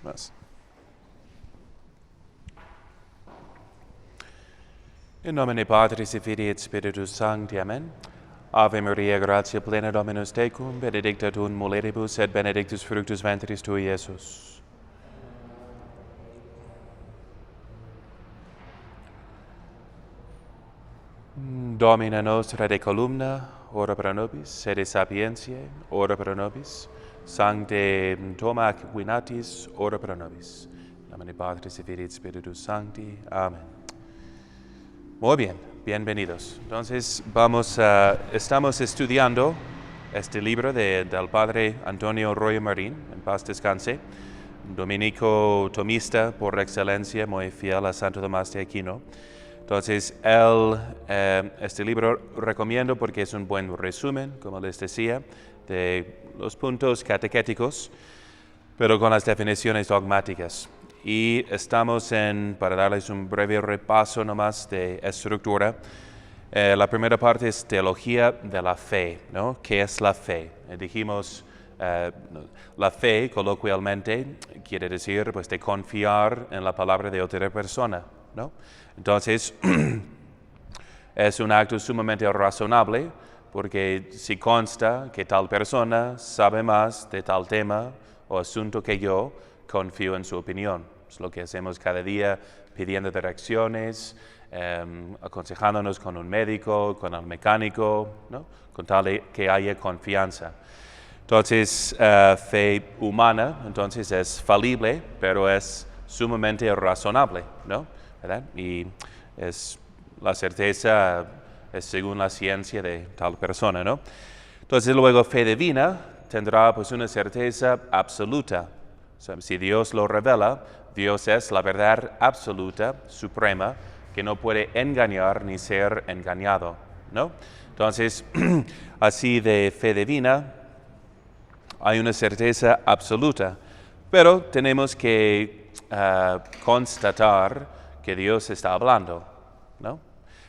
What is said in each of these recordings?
más. In nomine Patris et Filii et Spiritus Sancti. Amen. Ave Maria, gratia plena Dominus tecum, benedicta tu in mulieribus et benedictus fructus ventris tui, Iesus. Domina nostra de columna, ora pro nobis, et de sapientiae, ora pro nobis, Sancte Toma Aquinatis, ora pro nobis. In nomine Patris et Filii et Spiritus Sancti. Amén. Muy bien, bienvenidos. Entonces estamos estudiando este libro del padre Antonio Royo Marín, en paz descanse, dominico tomista por excelencia, muy fiel a Santo Tomás de Aquino. Entonces, este libro recomiendo porque es un buen resumen, como les decía, de los puntos catequéticos, pero con las definiciones dogmáticas. Y estamos para darles un breve repaso nomás de estructura. La primera parte es teología de la fe, ¿no? ¿Qué es la fe? Dijimos, la fe, coloquialmente, quiere decir, pues, de confiar en la palabra de otra persona, ¿no? Entonces, es un acto sumamente razonable, porque si consta que tal persona sabe más de tal tema o asunto que yo, confío en su opinión. Es lo que hacemos cada día, pidiendo direcciones, aconsejándonos con un médico, con el mecánico, ¿no? Con tal de que haya confianza. Entonces, fe humana, entonces es falible, pero es sumamente razonable, ¿no? ¿Verdad? Y la certeza es según la ciencia de tal persona, ¿no? Entonces, luego fe divina tendrá pues una certeza absoluta. O sea, si Dios lo revela, Dios es la verdad absoluta, suprema, que no puede engañar ni ser engañado, ¿no? Entonces, así de fe divina, hay una certeza absoluta, pero tenemos que constatar que Dios está hablando, ¿no?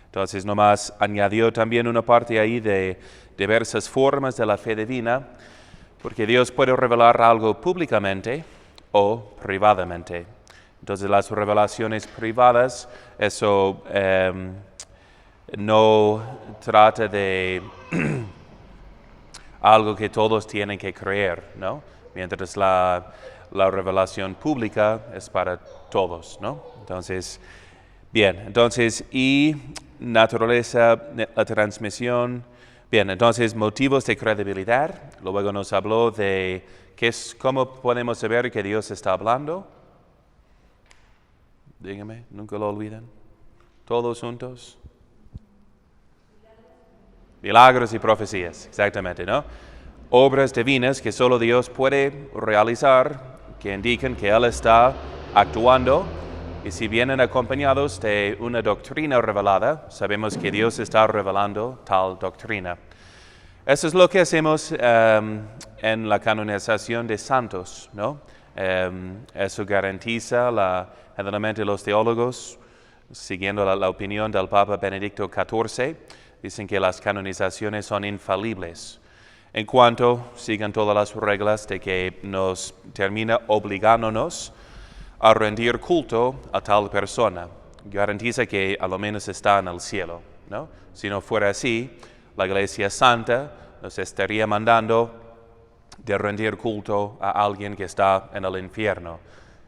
Entonces, nomás añadió también una parte ahí de diversas formas de la fe divina, porque Dios puede revelar algo públicamente o privadamente. Entonces, las revelaciones privadas, eso no trata de algo que todos tienen que creer, ¿no? Mientras la revelación pública es para todos, ¿no? Entonces, bien, entonces, y naturaleza, la transmisión. Bien, entonces, motivos de credibilidad. Luego nos habló de cómo podemos saber que Dios está hablando. Dígame, nunca lo olviden. Todos juntos. Milagros y profecías, exactamente, ¿no? Obras divinas que solo Dios puede realizar, que indican que Él está actuando, y si vienen acompañados de una doctrina revelada, sabemos que Dios está revelando tal doctrina. Eso es lo que hacemos en la canonización de santos, ¿no? Eso garantiza, generalmente los teólogos, siguiendo la opinión del Papa Benedicto XIV, dicen que las canonizaciones son infalibles, en cuanto sigan todas las reglas de que nos termina obligándonos a rendir culto a tal persona. Garantiza que a lo menos está en el cielo, ¿no? Si no fuera así, la Iglesia Santa nos estaría mandando de rendir culto a alguien que está en el infierno.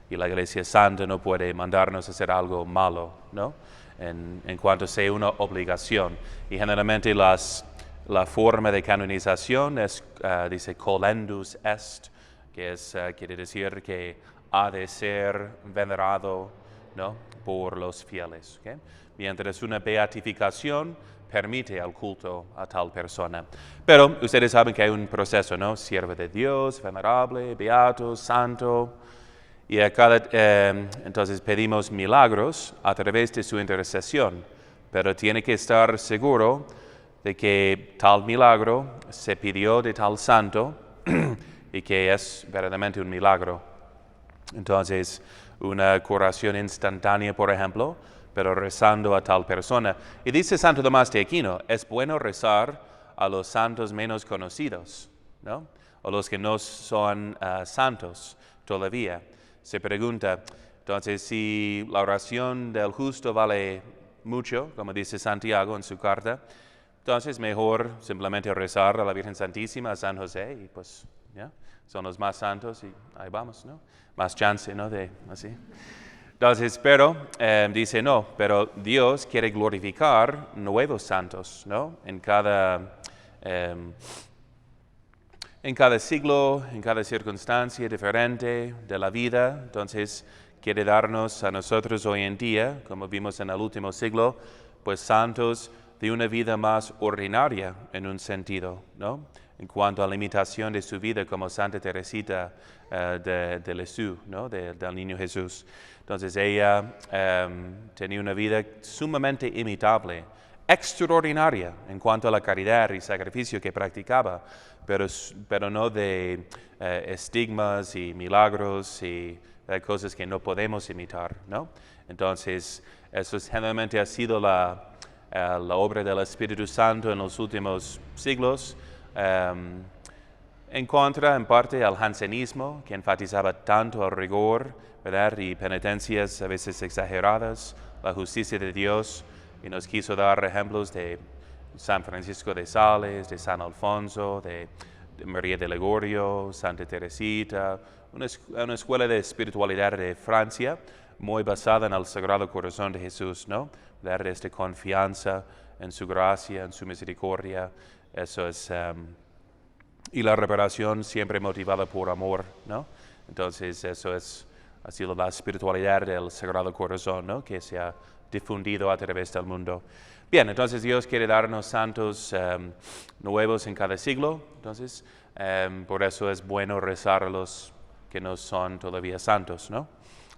Y la Iglesia Santa no puede mandarnos a hacer algo malo, ¿no? En cuanto sea una obligación. Y generalmente la forma de canonización es, dice, colendus est, que quiere decir que ha de ser venerado, ¿no? Por los fieles. ¿Okay? Mientras una beatificación permite el culto a tal persona. Pero ustedes saben que hay un proceso, ¿no? Siervo de Dios, venerable, beato, santo. Y entonces pedimos milagros a través de su intercesión, pero tiene que estar seguro de que tal milagro se pidió de tal santo y que es verdaderamente un milagro. Entonces, una curación instantánea, por ejemplo, pero rezando a tal persona. Y dice Santo Tomás de Aquino, es bueno rezar a los santos menos conocidos, ¿no? O los que no son santos todavía. se pregunta, entonces, si la oración del justo vale mucho, como dice Santiago en su carta, entonces mejor simplemente rezar a la Virgen Santísima, a San José, y pues, ¿ya? Son los más santos y ahí vamos, ¿no? Más chance, ¿no? De así. Entonces, pero dice no, pero Dios quiere glorificar nuevos santos, ¿no? En cada siglo, en cada circunstancia diferente de la vida. Entonces, quiere darnos a nosotros hoy en día, como vimos en el último siglo, pues santos de una vida más ordinaria en un sentido, ¿no? En cuanto a la imitación de su vida como Santa Teresita de Lisieux, ¿no? Del Niño Jesús. Entonces ella tenía una vida sumamente imitable, extraordinaria en cuanto a la caridad y sacrificio que practicaba, pero no de estigmas y milagros y cosas que no podemos imitar, ¿no? Entonces, eso generalmente ha sido la obra del Espíritu Santo en los últimos siglos, en contra, en parte, al jansenismo, que enfatizaba tanto el rigor, ¿verdad? Y penitencias a veces exageradas, la justicia de Dios, y nos quiso dar ejemplos de San Francisco de Sales, de San Alfonso, de María de Ligorio, Santa Teresita, una escuela de espiritualidad de Francia, muy basada en el Sagrado Corazón de Jesús, ¿no? Dar esta confianza en su gracia, en su misericordia, eso es, y la reparación siempre motivada por amor, ¿no? Entonces eso ha sido la espiritualidad del Sagrado Corazón, ¿no? Que se ha difundido a través del mundo. Bien, entonces Dios quiere darnos santos nuevos en cada siglo, entonces por eso es bueno rezar a los que no son todavía santos, ¿no?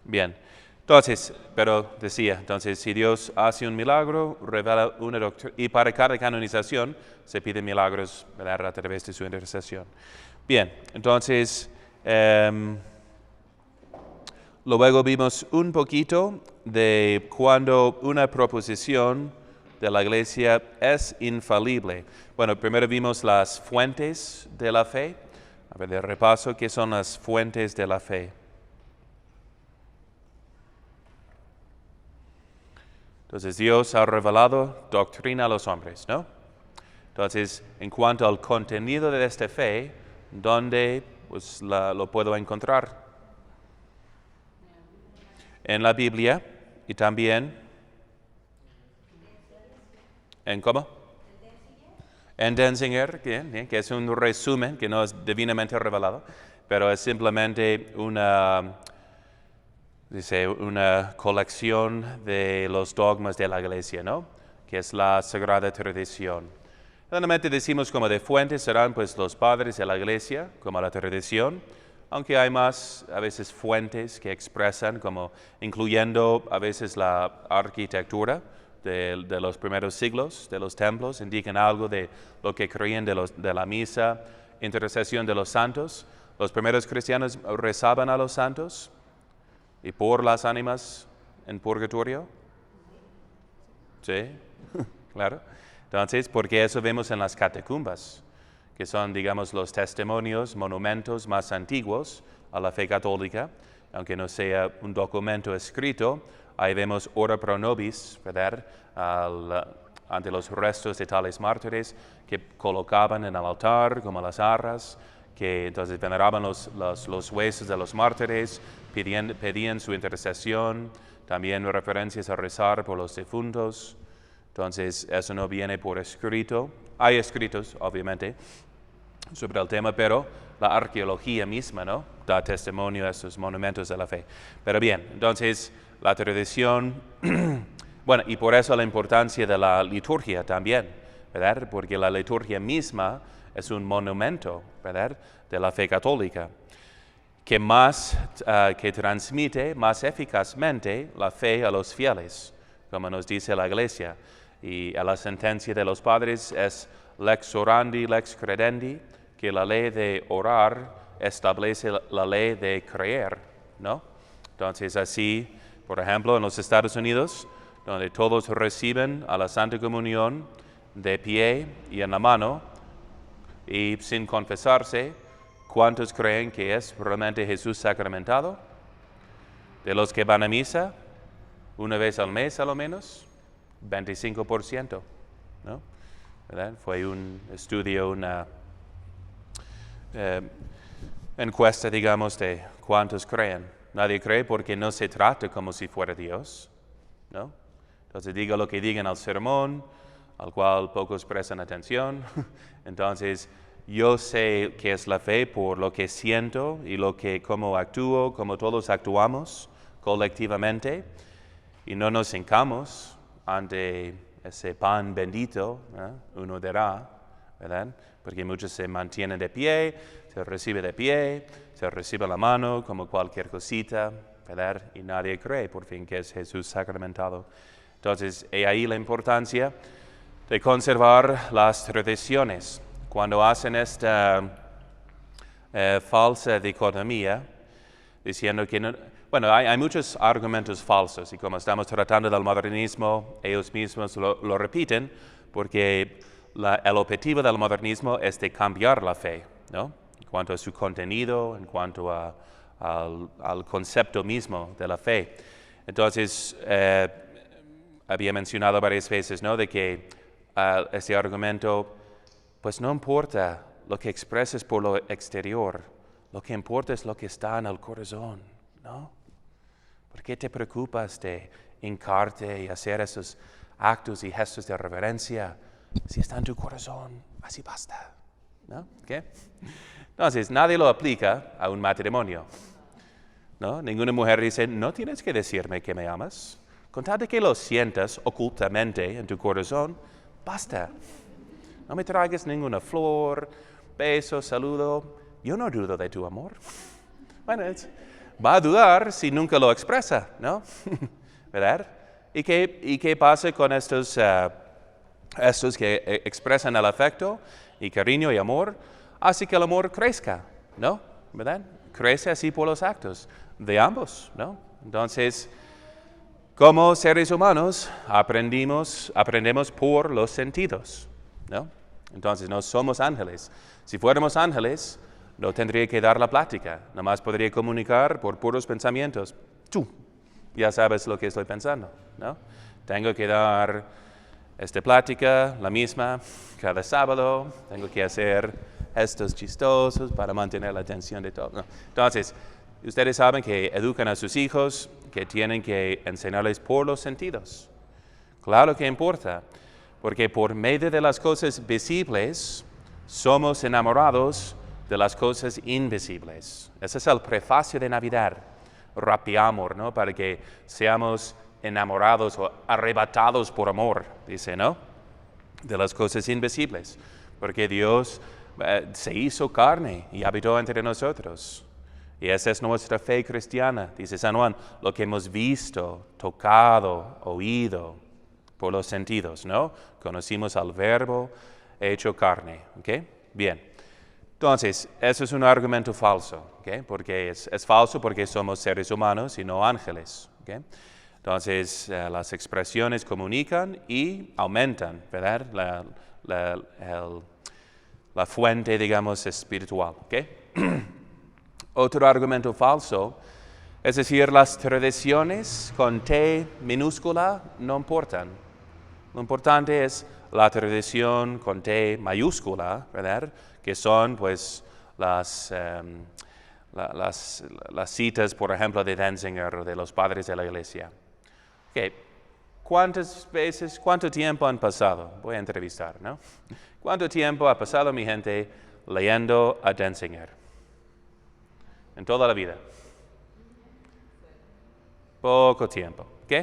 Bien. Entonces, pero decía, entonces si Dios hace un milagro, revela una doctrina, y para cada canonización se piden milagros, ¿verdad? A través de su intercesión. Bien, entonces, luego vimos un poquito de cuando una proposición de la Iglesia es infalible. Bueno, primero vimos las fuentes de la fe. A ver, de repaso, ¿qué son las fuentes de la fe? Entonces Dios ha revelado doctrina a los hombres, ¿no? Entonces, en cuanto al contenido de esta fe, ¿dónde pues, lo puedo encontrar? En la Biblia y también ¿en cómo? En Denzinger, que es un resumen que no es divinamente revelado, pero es simplemente una colección de los dogmas de la Iglesia, ¿no? Que es la Sagrada Tradición. Generalmente decimos como de fuentes serán pues los padres de la Iglesia, como la tradición, aunque hay más a veces fuentes que expresan como incluyendo a veces la arquitectura de los primeros siglos de los templos, indican algo de lo que creían de la misa, intercesión de los santos. Los primeros cristianos rezaban a los santos y por las ánimas en purgatorio. Sí, claro. Entonces, porque eso vemos en las catacumbas, que son, digamos, los testimonios, monumentos más antiguos a la fe católica, aunque no sea un documento escrito. Ahí vemos ora pro nobis, ¿verdad? Ante los restos de tales mártires que colocaban en el altar como las arras, que entonces veneraban los huesos de los mártires, pedían su intercesión, también referencias a rezar por los difuntos. Entonces eso no viene por escrito. Hay escritos, obviamente, sobre el tema, pero la arqueología misma, ¿no? Da testimonio a estos monumentos de la fe. Pero bien, entonces la tradición, bueno, y por eso la importancia de la liturgia también, ¿verdad? Porque la liturgia misma es un monumento, ¿verdad? De la fe católica, que transmite más eficazmente la fe a los fieles, como nos dice la Iglesia. Y a la sentencia de los padres es lex orandi, lex credendi, que la ley de orar establece la ley de creer, ¿no? Entonces así, por ejemplo, en los Estados Unidos, donde todos reciben a la Santa Comunión de pie y en la mano, y sin confesarse, ¿cuántos creen que es realmente Jesús sacramentado? De los que van a misa, una vez al mes a lo menos, 25%, ¿no? ¿Verdad? Fue un estudio, una encuesta, digamos, de cuántos creen. Nadie cree porque no se trata como si fuera Dios, ¿no? Entonces diga lo que digan al sermón, al cual pocos prestan atención. Entonces, yo sé qué es la fe por lo que siento y cómo actúo, como todos actuamos colectivamente, y no nos hincamos ante ese pan bendito, uno dará, ¿verdad? Porque muchos se mantienen de pie, se recibe de pie, se recibe la mano como cualquier cosita, ¿verdad? Y nadie cree por fin que es Jesús sacramentado. Entonces, he ahí la importancia de conservar las tradiciones. Cuando hacen esta falsa dicotomía, diciendo que no, bueno, hay muchos argumentos falsos, y como estamos tratando del modernismo, ellos mismos lo repiten, porque el objetivo del modernismo es de cambiar la fe, ¿no? En cuanto a su contenido, en cuanto al concepto mismo de la fe. Entonces, había mencionado varias veces, ¿no?, de que ese argumento, pues no importa lo que expreses por lo exterior, lo que importa es lo que está en el corazón, ¿no? ¿Por qué te preocupas de hincarte y hacer esos actos y gestos de reverencia? Si está en tu corazón, así basta, ¿no? ¿Qué? Entonces, nadie lo aplica a un matrimonio, ¿no? Ninguna mujer dice, no tienes que decirme que me amas. Con tal de que lo sientas ocultamente en tu corazón, basta. No me traigas ninguna flor, beso, saludo. Yo no dudo de tu amor. Bueno, va a dudar si nunca lo expresa, ¿no? ¿Verdad? ¿Y qué pasa con estos que expresan el afecto y cariño y amor? Hace que el amor crezca, ¿no? ¿Verdad? Crece así por los actos de ambos, ¿no? Entonces, como seres humanos, aprendemos por los sentidos, ¿no? Entonces, no somos ángeles. Si fuéramos ángeles, no tendría que dar la plática, nada más podría comunicar por puros pensamientos. Tú ya sabes lo que estoy pensando, ¿no? Tengo que dar esta plática, la misma, cada sábado, tengo que hacer gestos chistosos para mantener la atención de todos, ¿no? Entonces, ustedes saben que educan a sus hijos, que tienen que enseñarles por los sentidos. Claro que importa, porque por medio de las cosas visibles, somos enamorados de las cosas invisibles. Ese es el prefacio de Navidad, rapiamur, ¿no? Para que seamos enamorados o arrebatados por amor, dice, ¿no? De las cosas invisibles, porque Dios se hizo carne y habitó entre nosotros. Y esa es nuestra fe cristiana, dice San Juan, lo que hemos visto, tocado, oído por los sentidos, ¿no? Conocimos al Verbo hecho carne, ¿ok? Bien. Entonces, eso es un argumento falso, ¿ok? Porque es falso porque somos seres humanos y no ángeles, ¿ok? Entonces, las expresiones comunican y aumentan, ¿verdad? La fuente, digamos, espiritual, ¿ok? Otro argumento falso, es decir, las tradiciones con T minúscula no importan. Lo importante es la tradición con T mayúscula, ¿verdad? Que son, pues, las citas, por ejemplo, de Denzinger o de los padres de la Iglesia. Okay. ¿Cuánto tiempo han pasado? Voy a entrevistar, ¿no? ¿Cuánto tiempo ha pasado mi gente leyendo a Denzinger? En toda la vida. Poco tiempo, ¿ok?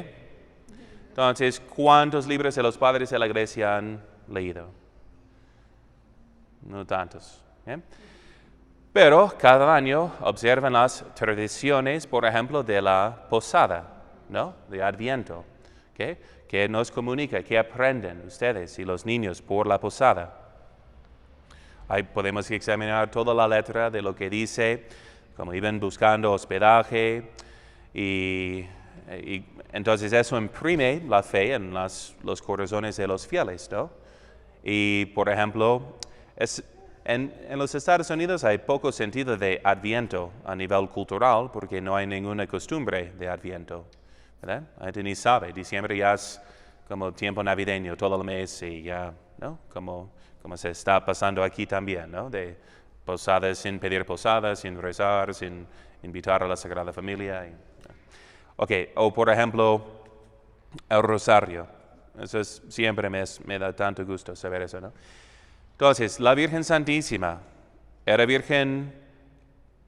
Entonces, ¿cuántos libros de los padres de la Iglesia han leído? No tantos, ¿eh? Pero cada año observan las tradiciones, por ejemplo, de la posada, ¿no? De Adviento, ¿ok? Que nos comunica, que aprenden ustedes y los niños por la posada. Ahí podemos examinar toda la letra de lo que dice, como iban buscando hospedaje, y entonces eso imprime la fe en los corazones de los fieles, ¿no? Y, por ejemplo, En los Estados Unidos hay poco sentido de Adviento a nivel cultural porque no hay ninguna costumbre de Adviento, ¿verdad? La gente ni sabe, diciembre ya es como tiempo navideño, todo el mes y ya, ¿no? Como se está pasando aquí también, ¿no? De posadas sin pedir posadas, sin rezar, sin invitar a la Sagrada Familia. Ok, o por ejemplo, el rosario. Eso siempre me da tanto gusto saber eso, ¿no? Entonces, la Virgen Santísima era virgen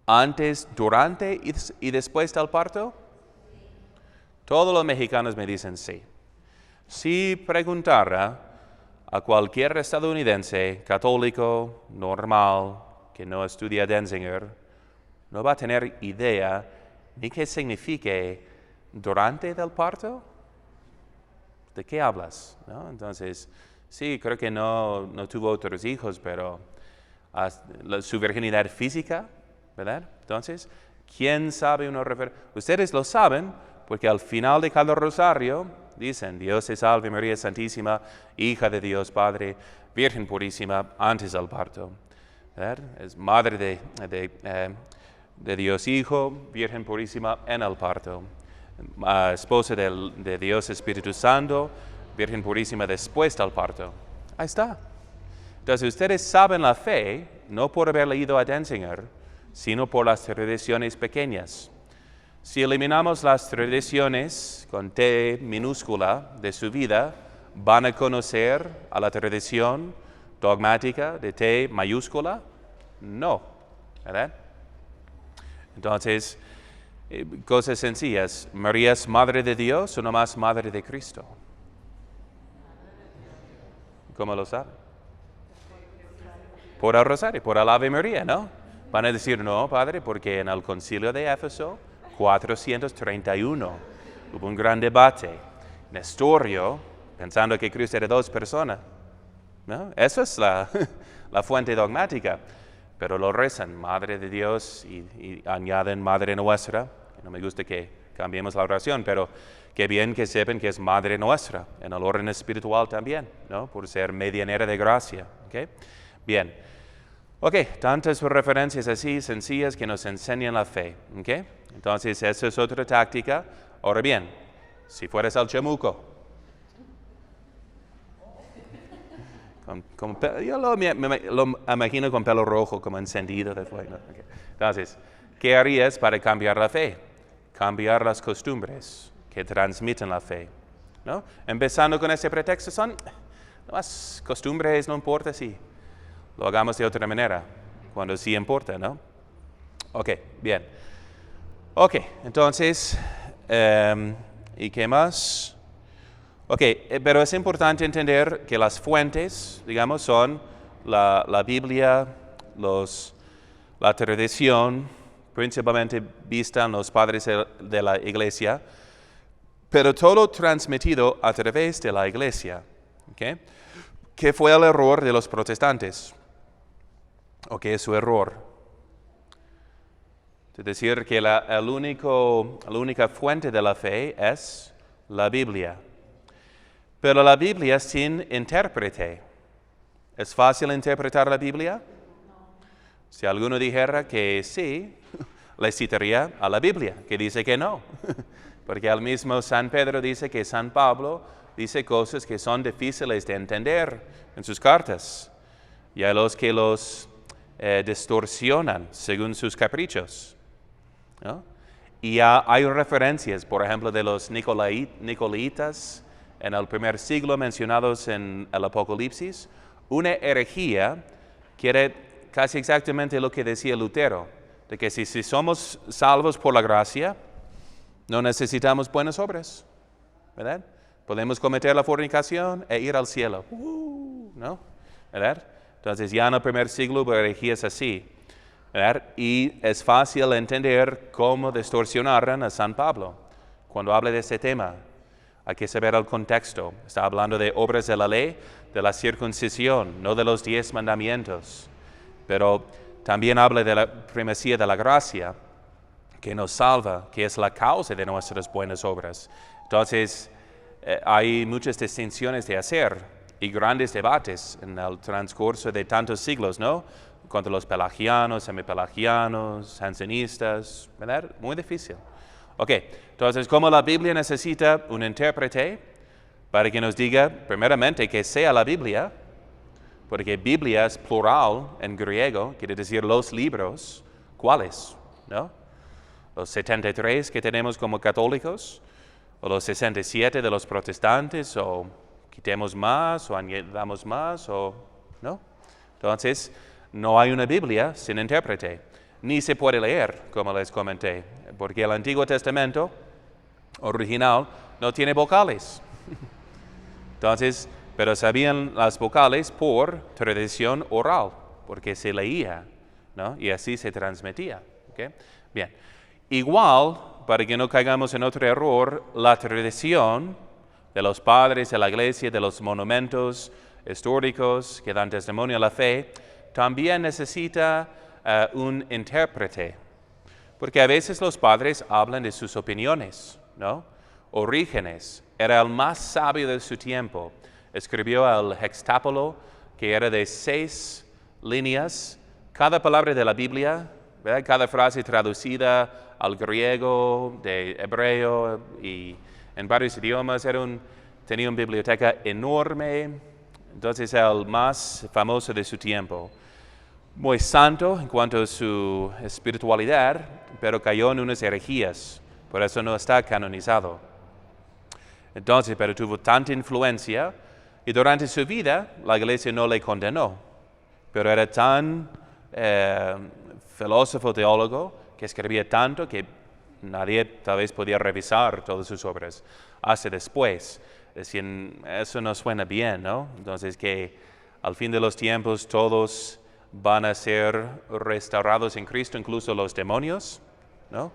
antes, durante y después del parto. Todos los mexicanos me dicen sí. Si preguntara a cualquier estadounidense católico, normal, que no estudia Denzinger, no va a tener idea ni qué signifique durante del parto. ¿De qué hablas? ¿No? Entonces, sí, creo que no tuvo otros hijos, pero su virginidad física, ¿verdad? Entonces, ¿quién sabe una referencia? Ustedes lo saben porque al final de cada rosario dicen, Dios te salve María Santísima, hija de Dios Padre, Virgen purísima, antes del parto. ¿Verdad? Es madre de Dios Hijo, Virgen purísima en el parto. Esposa de Dios Espíritu Santo, Virgen purísima después del parto. Ahí está. Entonces ustedes saben la fe, no por haber leído a Denzinger, sino por las tradiciones pequeñas. Si eliminamos las tradiciones con T minúscula de su vida, ¿van a conocer a la tradición dogmática de T mayúscula? No, ¿verdad? Entonces, cosas sencillas. ¿María es Madre de Dios o nomás Madre de Cristo? ¿Cómo lo sabe? Por el rosario, por el Ave María, ¿no? Van a decir, no, Padre, porque en el concilio de Éfeso, 431, hubo un gran debate. Nestorio, pensando que Cristo era dos personas, ¿no? Esa es la fuente dogmática. Pero lo rezan, Madre de Dios, y añaden Madre Nuestra. No me gusta que cambiemos la oración, pero qué bien que sepan que es Madre Nuestra, en el orden espiritual también, ¿no? Por ser medianera de gracia, ¿ok? Bien. Ok, tantas referencias así sencillas que nos enseñan la fe, ¿ok? Entonces, esa es otra táctica. Ahora bien, si fueras al chamuco, yo lo imagino con pelo rojo, como encendido de fuego. Okay. Entonces, ¿qué harías para cambiar la fe? Cambiar las costumbres que transmiten la fe, ¿no? Empezando con ese pretexto, son las costumbres, no importa si lo hagamos de otra manera, cuando sí importa, ¿no? Ok, bien. Ok, entonces, ¿y qué más? Ok, pero es importante entender que las fuentes, digamos, son la Biblia, la tradición, principalmente vista en los padres de la Iglesia, pero todo transmitido a través de la Iglesia. ¿Okay? ¿Qué fue el error de los protestantes? ¿O qué es su error? Es decir, que la única fuente de la fe es la Biblia. Pero la Biblia sin intérprete. ¿Es fácil interpretar la Biblia? Si alguno dijera que sí, le citaría a la Biblia, que dice que no. Porque el mismo San Pedro dice que San Pablo dice cosas que son difíciles de entender en sus cartas. Y hay los que los distorsionan según sus caprichos, ¿no? Y hay referencias, por ejemplo, de los nicolaitas en el primer siglo mencionados en el Apocalipsis. Una herejía quiere casi exactamente lo que decía Lutero, de que si somos salvos por la gracia, no necesitamos buenas obras, ¿verdad? Podemos cometer la fornicación e ir al cielo, ¿no? ¿Verdad? Entonces ya en el primer siglo hubo herejías así, ¿verdad? Y es fácil entender cómo distorsionaron a San Pablo cuando habla de este tema. Hay que saber el contexto. Está hablando de obras de la ley, de la circuncisión, no de los 10 mandamientos. Pero también habla de la primacía de la gracia, que nos salva, que es la causa de nuestras buenas obras. Entonces, hay muchas distinciones de hacer. y grandes debates en el transcurso de tantos siglos, ¿no? Contra los pelagianos, semipelagianos, jansenistas, ¿verdad? Muy difícil. Ok, entonces, ¿cómo la Biblia necesita un intérprete para que nos diga, primeramente, que sea la Biblia? Porque Biblia es plural en griego, quiere decir los libros. ¿Cuáles? ¿No? Los 73 que tenemos como católicos, o los 67 de los protestantes, o quitemos más, o añadamos más, o no. Entonces, no hay una Biblia sin intérprete, ni se puede leer, como les comenté, porque el Antiguo Testamento original no tiene vocales. Entonces, pero sabían las vocales por tradición oral, porque se leía, ¿no? Y así se transmitía. ¿Okay? Bien. Igual, para que no caigamos en otro error, la tradición de los padres de la iglesia, de los monumentos históricos que dan testimonio a la fe, también necesita un intérprete. Porque a veces los padres hablan de sus opiniones, ¿no? Orígenes era el más sabio de su tiempo. Escribió el Hextápolo, que era de 6 líneas. Cada palabra de la Biblia, ¿verdad? Cada frase traducida al griego, de hebreo y en varios idiomas. Tenía una biblioteca enorme. Entonces, el más famoso de su tiempo. Muy santo en cuanto a su espiritualidad, pero cayó en unas herejías. Por eso no está canonizado. Entonces, pero tuvo tanta influencia y durante su vida la iglesia no le condenó. Pero era tan filósofo teólogo que escribía tanto que nadie tal vez podía revisar todas sus obras hasta después. Decían, eso no suena bien, ¿no? Entonces que al fin de los tiempos todos van a ser restaurados en Cristo, incluso los demonios, ¿no?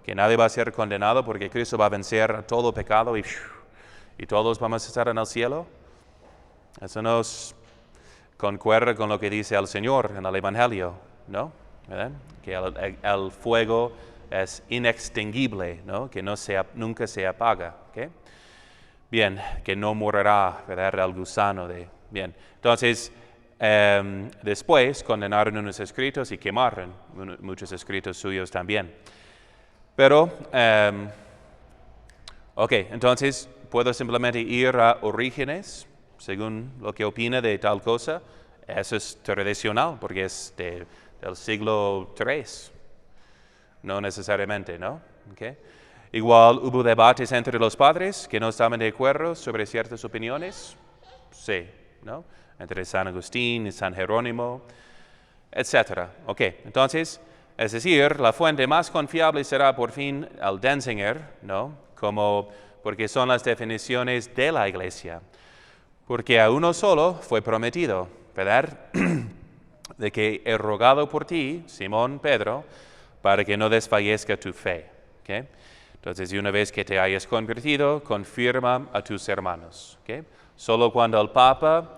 Que nadie va a ser condenado porque Cristo va a vencer todo pecado y todos vamos a estar en el cielo. Eso nos concuerda con lo que dice el Señor en el Evangelio, ¿no? ¿Verdad? Que el fuego es inextinguible, ¿no? Que nunca se apaga. ¿Okay? Bien, que no morirá, ¿verdad? El gusano Bien, entonces, después condenaron unos escritos y quemaron muchos escritos suyos también. Pero, entonces, puedo simplemente ir a Orígenes, según lo que opina de tal cosa. Eso es tradicional, porque es del siglo III. No necesariamente, ¿no? Okay. Igual hubo debates entre los padres que no estaban de acuerdo sobre ciertas opiniones. Sí, ¿no? Entre San Agustín y San Jerónimo, etc. Ok, entonces, es decir, la fuente más confiable será por fin el Denzinger, ¿no? Porque son las definiciones de la Iglesia. Porque a uno solo fue prometido, ¿verdad? De que he rogado por ti, Simón Pedro, para que no desfallezca tu fe. ¿Okay? Entonces, una vez que te hayas convertido, confirma a tus hermanos. ¿Okay? Solo cuando el Papa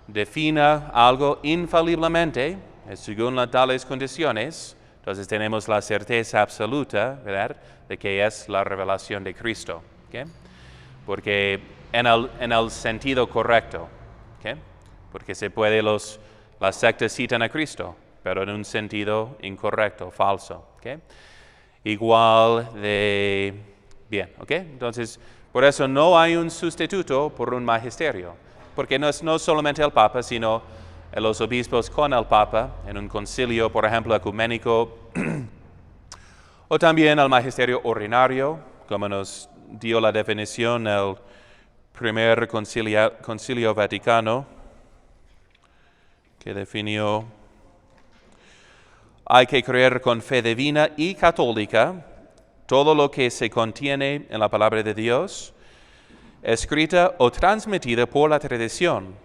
defina algo infaliblemente, según las tales condiciones, entonces tenemos la certeza absoluta, ¿verdad?, de que es la revelación de Cristo. ¿Okay? Porque en el sentido correcto. ¿Okay? Porque las sectas citan a Cristo, pero en un sentido incorrecto, falso. ¿Okay? Bien, ¿ok? Entonces, por eso no hay un sustituto por un magisterio, porque no es no solamente el Papa, sino los obispos con el Papa, en un concilio, por ejemplo, ecuménico, o también el magisterio ordinario, como nos dio la definición el primer concilio Vaticano, que definió: hay que creer con fe divina y católica todo lo que se contiene en la palabra de Dios, escrita o transmitida por la tradición,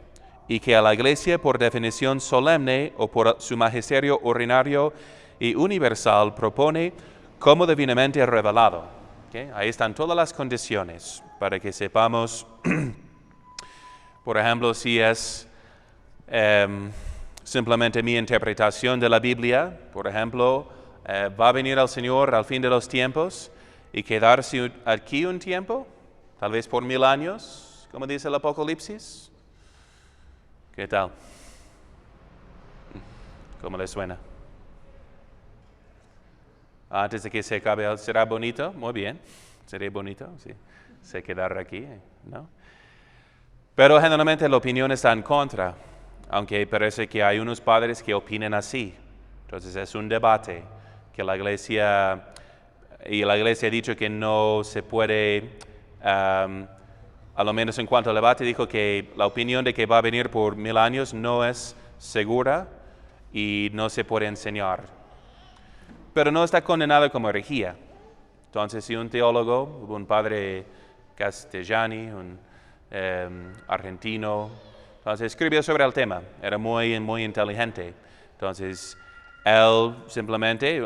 y que a la Iglesia por definición solemne o por su magisterio ordinario y universal propone como divinamente revelado. ¿Okay? Ahí están todas las condiciones para que sepamos, por ejemplo, si es simplemente mi interpretación de la Biblia. Por ejemplo, va a venir el Señor al fin de los tiempos y quedarse aquí un tiempo, tal vez por 1000 años, como dice el Apocalipsis. ¿Qué tal? ¿Cómo le suena? Antes de que se acabe, ¿será bonito? Muy bien. ¿Sería bonito? Sí. Se quedará aquí, ¿no? Pero generalmente la opinión está en contra, aunque parece que hay unos padres que opinan así. Entonces es un debate que la iglesia ha dicho que no se puede, a lo menos en cuanto al debate, dijo que la opinión de que va a venir por 1000 años no es segura y no se puede enseñar. Pero no está condenado como herejía. Entonces, si un teólogo, un padre castellani, un argentino, entonces escribió sobre el tema, era muy inteligente. Entonces, él simplemente,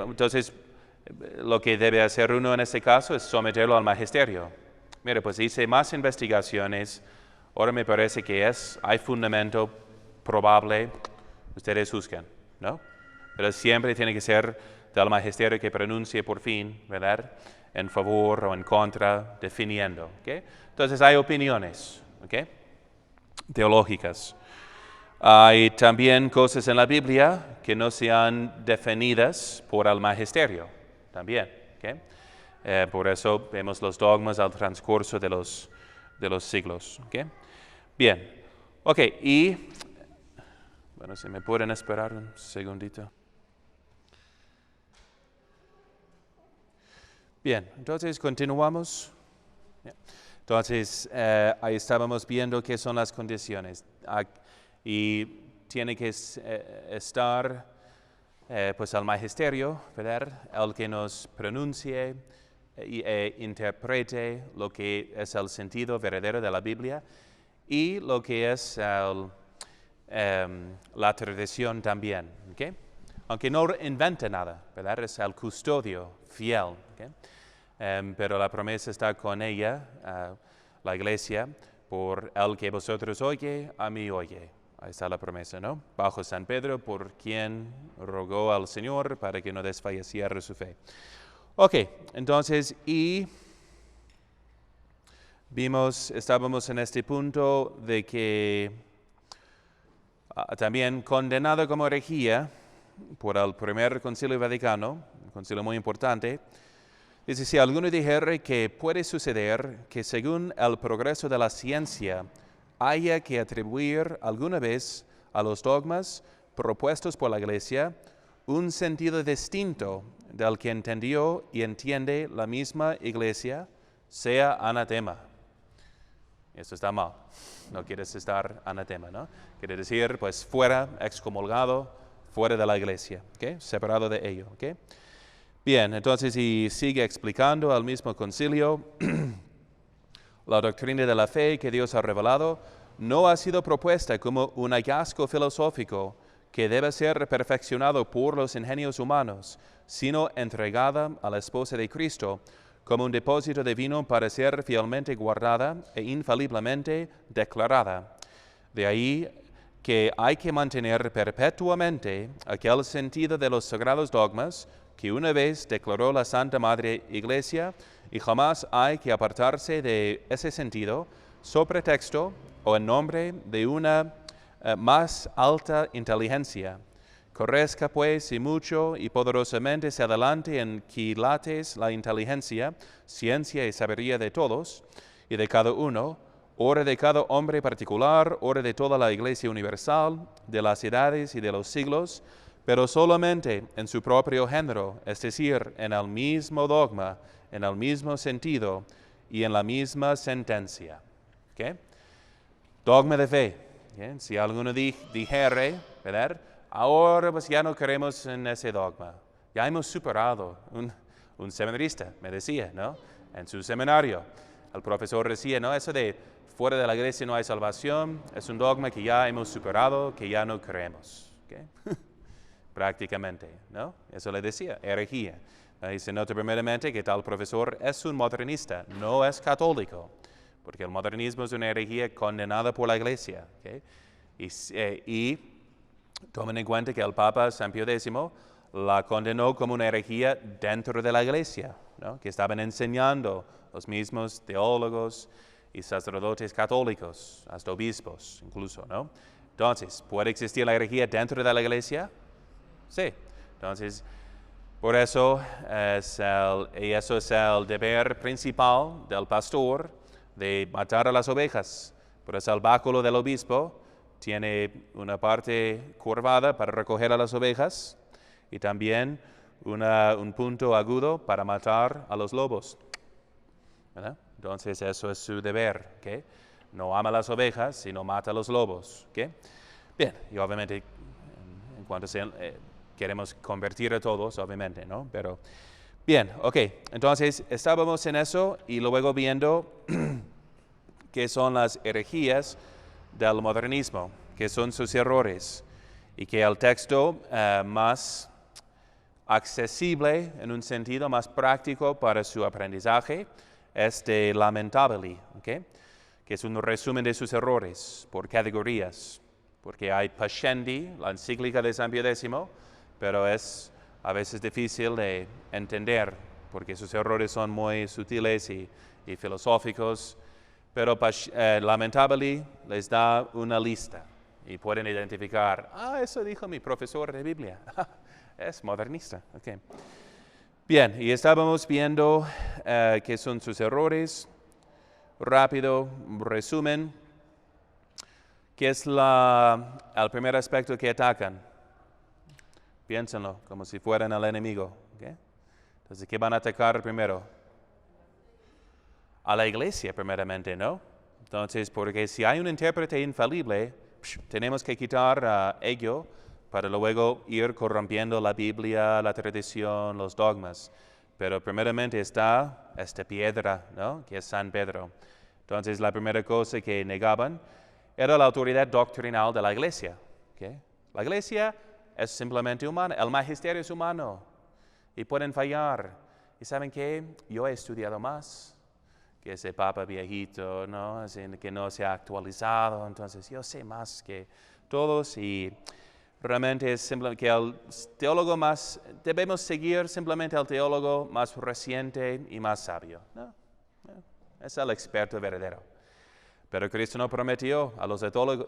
lo que debe hacer uno en este caso es someterlo al magisterio. Mire, pues hice más investigaciones, ahora me parece que hay fundamento probable, ustedes juzgan, ¿no? Pero siempre tiene que ser del magisterio que pronuncie por fin, ¿verdad?, en favor o en contra, definiendo, ¿ok? Entonces hay opiniones, ¿ok?, teológicas. Hay también cosas en la Biblia que no sean definidas por el magisterio, también, ¿ok? Por eso vemos los dogmas al transcurso de los siglos, ¿ok? Bien, ok, y, bueno, si me pueden esperar un segundito. Bien, entonces continuamos. Entonces, ahí estábamos viendo qué son las condiciones. Y tiene que estar pues el magisterio, ¿verdad?, el que nos pronuncie e interprete lo que es el sentido verdadero de la Biblia y lo que es la tradición también, ¿okay? Aunque no invente nada, ¿verdad?, es el custodio fiel, ¿okay? Pero la promesa está con ella, la iglesia, por el que vosotros oye, a mí oye. Ahí está la promesa, ¿no? Bajo San Pedro, por quien rogó al Señor para que no desfalleciera su fe. Ok, entonces, y estábamos en este punto de que también condenado como herejía por el primer concilio vaticano, un concilio muy importante. Dice, si alguno dijere que puede suceder que según el progreso de la ciencia haya que atribuir alguna vez a los dogmas propuestos por la Iglesia un sentido distinto del que entendió y entiende la misma Iglesia, sea anatema. Esto está mal, no quieres estar anatema, ¿no? Quiere decir, pues fuera, excomulgado, fuera de la Iglesia, ¿ok? Separado de ello, ¿ok? Bien, entonces, y sigue explicando al mismo concilio, la doctrina de la fe que Dios ha revelado no ha sido propuesta como un hallazgo filosófico que debe ser perfeccionado por los ingenios humanos, sino entregada a la esposa de Cristo como un depósito divino para ser fielmente guardada e infaliblemente declarada. De ahí que hay que mantener perpetuamente aquel sentido de los sagrados dogmas que una vez declaró la Santa Madre Iglesia, y jamás hay que apartarse de ese sentido, sobre texto o en nombre de una más alta inteligencia. Correzca pues y mucho y poderosamente se adelante en quilates la inteligencia, ciencia y sabiduría de todos y de cada uno, ora de cada hombre particular, ora de toda la Iglesia universal, de las edades y de los siglos, pero solamente en su propio género, es decir, en el mismo dogma, en el mismo sentido y en la misma sentencia. ¿Okay? Dogma de fe. ¿Okay? Si alguno dijere, ¿verdad?, ahora pues ya no creemos en ese dogma. Ya hemos superado. Un seminarista me decía, ¿no?, en su seminario, el profesor decía, no, eso de fuera de la iglesia no hay salvación, es un dogma que ya hemos superado, que ya no creemos. ¿Okay? Prácticamente, ¿no? Eso le decía, herejía. Se nota primeramente que tal profesor es un modernista, no es católico, porque el modernismo es una herejía condenada por la iglesia. ¿Okay? Y tomen en cuenta que el Papa San Pío X la condenó como una herejía dentro de la iglesia, ¿no?, que estaban enseñando los mismos teólogos y sacerdotes católicos, hasta obispos incluso, ¿no? Entonces, ¿puede existir la herejía dentro de la iglesia? Sí. Entonces, por eso eso es el deber principal del pastor, de matar a las ovejas. Por eso el báculo del obispo tiene una parte curvada para recoger a las ovejas y también un punto agudo para matar a los lobos, ¿verdad? Entonces eso es su deber, ¿okay? No ama a las ovejas, sino mata a los lobos, ¿okay? Bien, y obviamente en cuanto queremos convertir a todos, obviamente, ¿no? Pero bien, ok, entonces estábamos en eso y luego viendo qué son las herejías del modernismo, qué son sus errores, y que el texto más accesible, en un sentido más práctico para su aprendizaje, es de Lamentabili, ¿okay? Que es un resumen de sus errores por categorías, porque hay Pascendi, la encíclica de San Pío X, pero es a veces difícil de entender, porque sus errores son muy sutiles y filosóficos, pero Lamentabili les da una lista y pueden identificar, eso dijo mi profesor de Biblia, es modernista. Okay. Bien, y estábamos viendo qué son sus errores. Rápido resumen. ¿Qué es el primer aspecto que atacan? Piénsenlo, como si fueran el enemigo. ¿Okay? Entonces, ¿qué van a atacar primero? A la iglesia, primeramente, ¿no? Entonces, porque si hay un intérprete infalible, tenemos que quitar a ello para luego ir corrompiendo la Biblia, la tradición, los dogmas. Pero primeramente está esta piedra, ¿no? Que es San Pedro. Entonces, la primera cosa que negaban era la autoridad doctrinal de la iglesia. ¿Okay? La iglesia es simplemente humana, el magisterio es humano y pueden fallar. ¿Y saben qué? Yo he estudiado más que ese papa viejito, ¿no? Que no se ha actualizado, entonces yo sé más que todos y realmente es simplemente que el teólogo más, debemos seguir simplemente al teólogo más reciente y más sabio, ¿no? Es el experto verdadero. Pero Cristo no prometió a los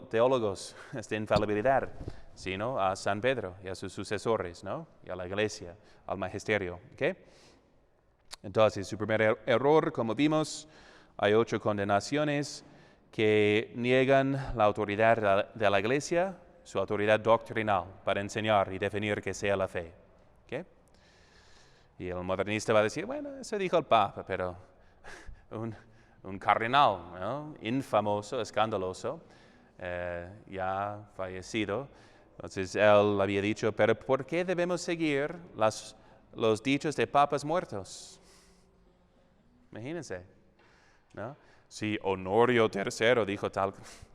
teólogos esta infalibilidad, sino a San Pedro y a sus sucesores, ¿no? Y a la iglesia, al magisterio, ¿ok? Entonces, su primer error, como vimos, hay 8 condenaciones que niegan la autoridad de la iglesia, su autoridad doctrinal para enseñar y definir qué sea la fe. ¿Okay? Y el modernista va a decir, bueno, eso dijo el Papa, pero un cardenal, ¿no? Infamoso, escandaloso, ya fallecido. Entonces él había dicho, pero ¿por qué debemos seguir los dichos de papas muertos? Imagínense, ¿no? Si Honorio III dijo tal,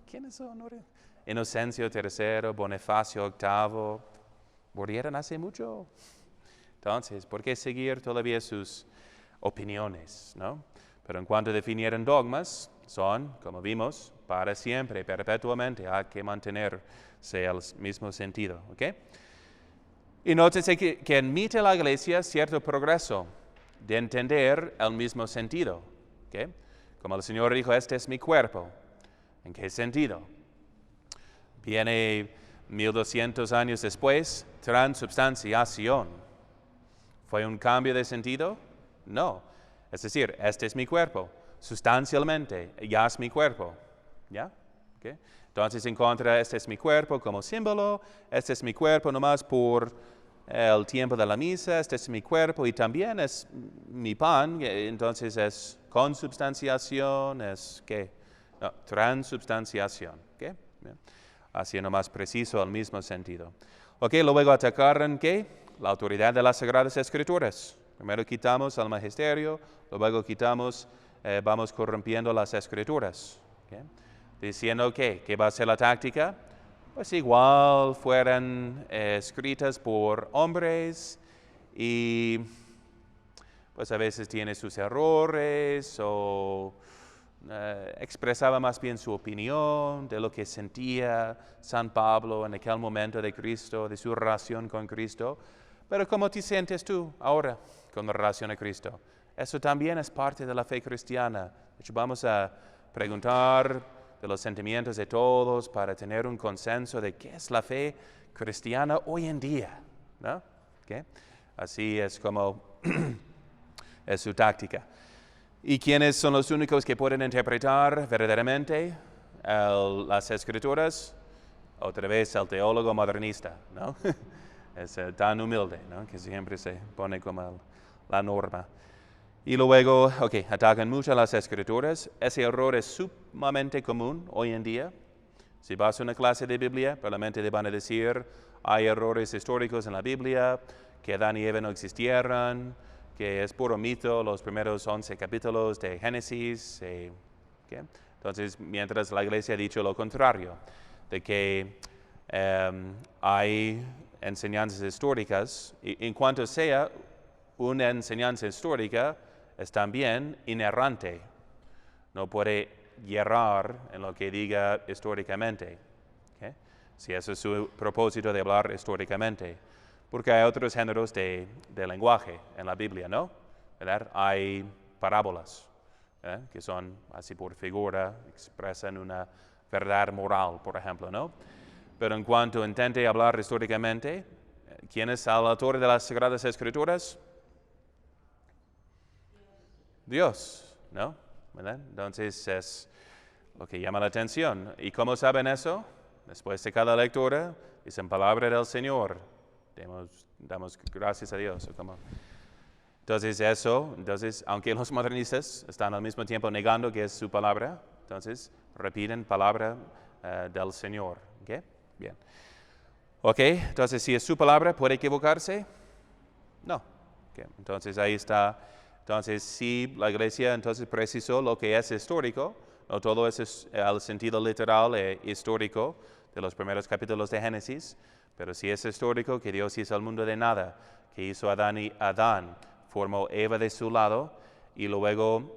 ¿quién es Honorio? Inocencio III, Bonifacio VIII, murieron hace mucho. Entonces, ¿por qué seguir todavía sus opiniones, no? Pero en cuanto definieron dogmas, son, como vimos, para siempre, perpetuamente, hay que mantenerse el mismo sentido, ¿ok? Y nótese que admite la iglesia cierto progreso de entender el mismo sentido, ¿ok? Como el Señor dijo, este es mi cuerpo. ¿En qué sentido? Viene 1200 años después, transubstanciación. ¿Fue un cambio de sentido? No. Es decir, este es mi cuerpo. Sustancialmente, ya es mi cuerpo. ¿Ya? ¿Okay? Entonces encuentra, este es mi cuerpo como símbolo, este es mi cuerpo nomás por el tiempo de la misa, este es mi cuerpo y también es mi pan, entonces es consubstanciación, es ¿qué? No, transubstanciación. ¿Okay? Haciendo más preciso el mismo sentido. Ok, luego atacaron ¿qué? La autoridad de las Sagradas Escrituras. Primero quitamos al magisterio, luego vamos corrompiendo las Escrituras. ¿Okay? Diciendo ¿qué va a ser la táctica? Pues igual fueran escritas por hombres y pues a veces tiene sus errores o expresaba más bien su opinión de lo que sentía San Pablo en aquel momento de Cristo, de su relación con Cristo. Pero ¿cómo te sientes tú ahora con la relación a Cristo? Eso también es parte de la fe cristiana. De hecho, vamos a preguntar de los sentimientos de todos para tener un consenso de qué es la fe cristiana hoy en día, ¿no? ¿Okay? Así es como es su táctica. ¿Y quiénes son los únicos que pueden interpretar verdaderamente las Escrituras? Otra vez el teólogo modernista, ¿no? Es tan humilde, ¿no? Que siempre se pone como la norma. Y luego, atacan mucho las Escrituras. Ese error es sumamente común hoy en día. Si vas a una clase de Biblia, probablemente te van a decir, hay errores históricos en la Biblia, que Adán y Eva no existieran, que es puro mito los primeros 11 capítulos de Génesis. Entonces, mientras la Iglesia ha dicho lo contrario, de que hay enseñanzas históricas, y en cuanto sea una enseñanza histórica, es también inerrante. No puede errar en lo que diga históricamente. ¿Okay? Si ese es su propósito de hablar históricamente. Porque hay otros géneros de lenguaje en la Biblia, ¿no? ¿Verdad? Hay parábolas, que son así por figura, expresan una verdad moral, por ejemplo, ¿no? Pero en cuanto intente hablar históricamente, ¿quién es el autor de las Sagradas Escrituras? Dios, ¿no? ¿Verdad? Entonces es lo que llama la atención. ¿Y cómo saben eso? Después de cada lectura, dicen palabra del Señor. Damos gracias a Dios. Entonces, aunque los modernistas están al mismo tiempo negando que es su palabra, entonces repiten palabra del Señor. ¿Okay? Bien. Entonces, si es su palabra, ¿puede equivocarse? No. Okay. Entonces, ahí está. Entonces, si la Iglesia entonces precisó lo que es histórico, no todo es el sentido literal e histórico de los primeros capítulos de Génesis, pero si es histórico que Dios hizo el mundo de nada, que hizo Adán, formó Eva de su lado, y luego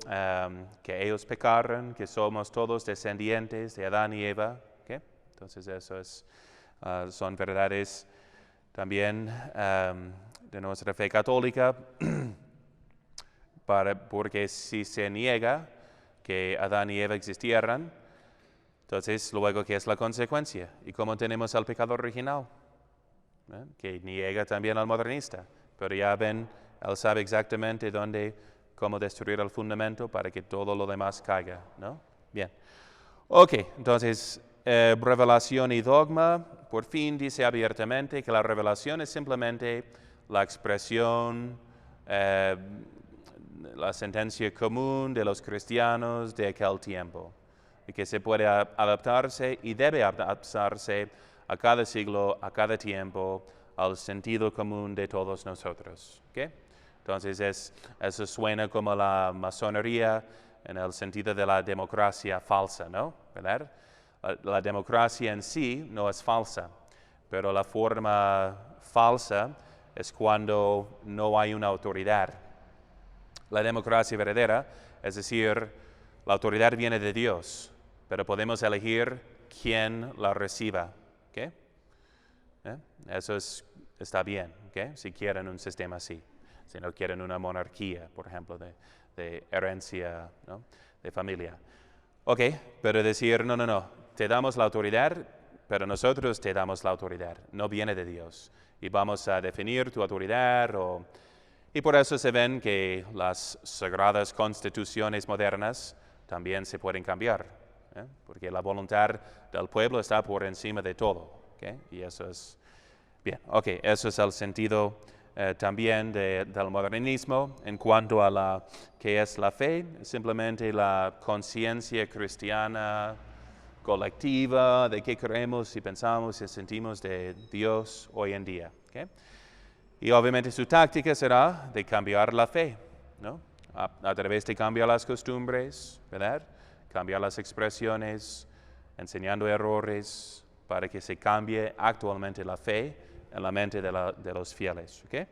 que ellos pecaron, que somos todos descendientes de Adán y Eva. ¿Okay? Entonces, eso son verdades también de nuestra fe católica. Porque si se niega que Adán y Eva existieran, entonces luego, ¿qué es la consecuencia? ¿Y cómo tenemos al pecado original? Que niega también al modernista. Pero ya ven, él sabe exactamente cómo destruir el fundamento para que todo lo demás caiga, ¿no? Bien. Entonces, revelación y dogma, por fin dice abiertamente que la revelación es simplemente la expresión, la sentencia común de los cristianos de aquel tiempo, y que se puede adaptarse y debe adaptarse a cada siglo, a cada tiempo, al sentido común de todos nosotros. ¿Okay? Entonces, eso suena como la masonería en el sentido de la democracia falsa, ¿no? ¿Verdad? La democracia en sí no es falsa, pero la forma falsa es cuando no hay una autoridad. La democracia verdadera, es decir, la autoridad viene de Dios, pero podemos elegir quién la reciba. ¿Okay? Eso está bien, ¿okay? Si quieren un sistema así. Si no quieren una monarquía, por ejemplo, de herencia, ¿no? De familia. Pero decir, no, te damos la autoridad, pero nosotros te damos la autoridad, no viene de Dios. Y vamos a definir tu autoridad y por eso se ven que las sagradas constituciones modernas también se pueden cambiar, porque la voluntad del pueblo está por encima de todo. ¿Okay? Y eso es bien. Eso es el sentido también del modernismo en cuanto a qué es la fe, simplemente la conciencia cristiana colectiva de qué creemos y pensamos y sentimos de Dios hoy en día. ¿Okay? Y obviamente su táctica será de cambiar la fe, ¿no? A través de cambiar las costumbres, ¿verdad? Cambiar las expresiones, enseñando errores para que se cambie actualmente la fe en la mente de los fieles. ¿Okay?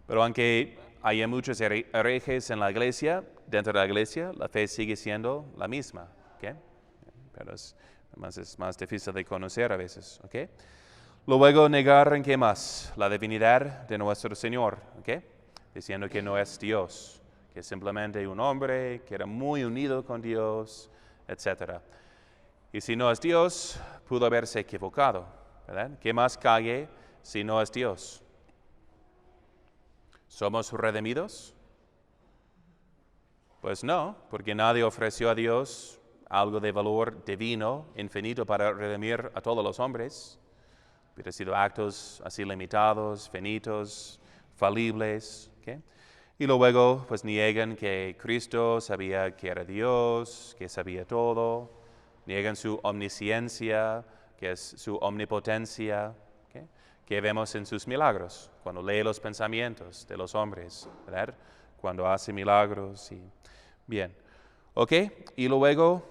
Pero aunque haya muchos herejes en la iglesia, dentro de la iglesia, la fe sigue siendo la misma. ¿Okay? Pero es más difícil de conocer a veces. ¿Okay? Luego negar en qué más, la divinidad de nuestro Señor, ¿okay? Diciendo que no es Dios, que es simplemente un hombre que era muy unido con Dios, etc. Y si no es Dios, pudo haberse equivocado, ¿verdad? ¿Qué más cae si no es Dios? ¿Somos redimidos? Pues no, porque nadie ofreció a Dios algo de valor divino, infinito, para redimir a todos los hombres. Hubiera sido actos así limitados, finitos, falibles. ¿Okay? Y luego pues niegan que Cristo sabía que era Dios, que sabía todo. Niegan su omnisciencia, que es su omnipotencia, ¿okay? Que vemos en sus milagros, cuando lee los pensamientos de los hombres, ¿verdad? Cuando hace milagros. Bien, ¿ok? Y luego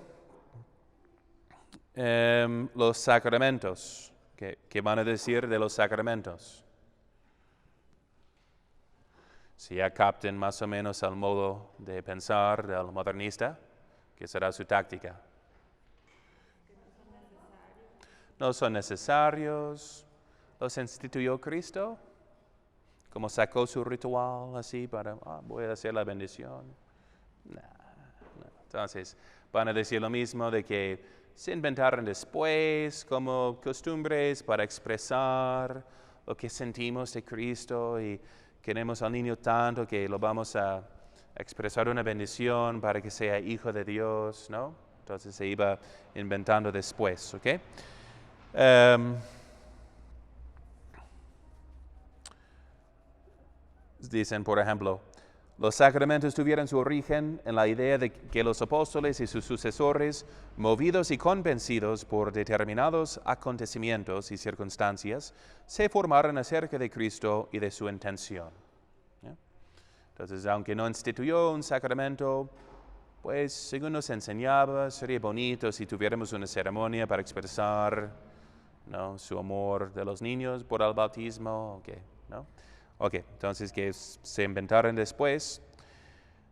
los sacramentos. ¿Qué van a decir de los sacramentos? Si ya capten más o menos el modo de pensar del modernista, ¿qué será su táctica? No son necesarios. ¿Los instituyó Cristo? Como sacó su ritual así para, voy a hacer la bendición. No. Entonces, van a decir lo mismo de que se inventaron después como costumbres para expresar lo que sentimos de Cristo y queremos al niño tanto que lo vamos a expresar una bendición para que sea hijo de Dios, ¿no? Entonces se iba inventando después, ¿ok? Dicen, por ejemplo, los sacramentos tuvieron su origen en la idea de que los apóstoles y sus sucesores, movidos y convencidos por determinados acontecimientos y circunstancias, se formaron acerca de Cristo y de su intención. ¿Ya? Entonces, aunque no instituyó un sacramento, pues según nos enseñaba, sería bonito si tuviéramos una ceremonia para expresar, ¿no?, su amor de los niños por el bautismo, okay, ¿no? Ok, entonces que se inventaron después,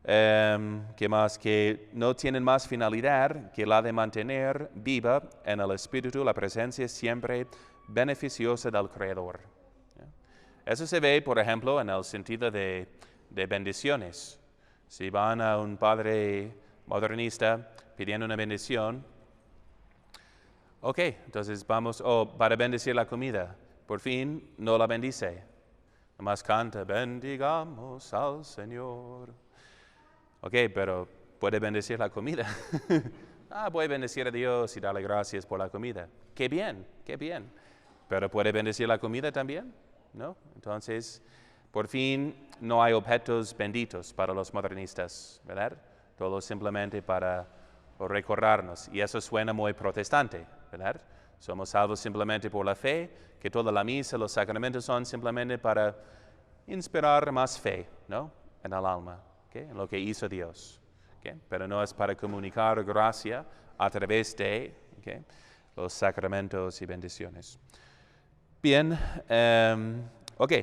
que más que no tienen más finalidad que la de mantener viva en el espíritu la presencia siempre beneficiosa del Creador. ¿Ya? Eso se ve, por ejemplo, en el sentido de bendiciones. Si van a un padre modernista pidiendo una bendición, ok, entonces vamos, para bendecir la comida, por fin no la bendice. Nomás canta, bendigamos al Señor. Ok, pero puede bendecir la comida. Voy a bendecir a Dios y darle gracias por la comida. Qué bien, qué bien. Pero puede bendecir la comida también, ¿no? Entonces, por fin no hay objetos benditos para los modernistas, ¿verdad? Todo simplemente para recordarnos. Y eso suena muy protestante, ¿verdad? Somos salvos simplemente por la fe, que toda la misa, los sacramentos son simplemente para inspirar más fe, ¿no?, en el alma, ¿okay?, en lo que hizo Dios. ¿Okay? Pero no es para comunicar gracia a través de, ¿okay?, los sacramentos y bendiciones. Bien, ok,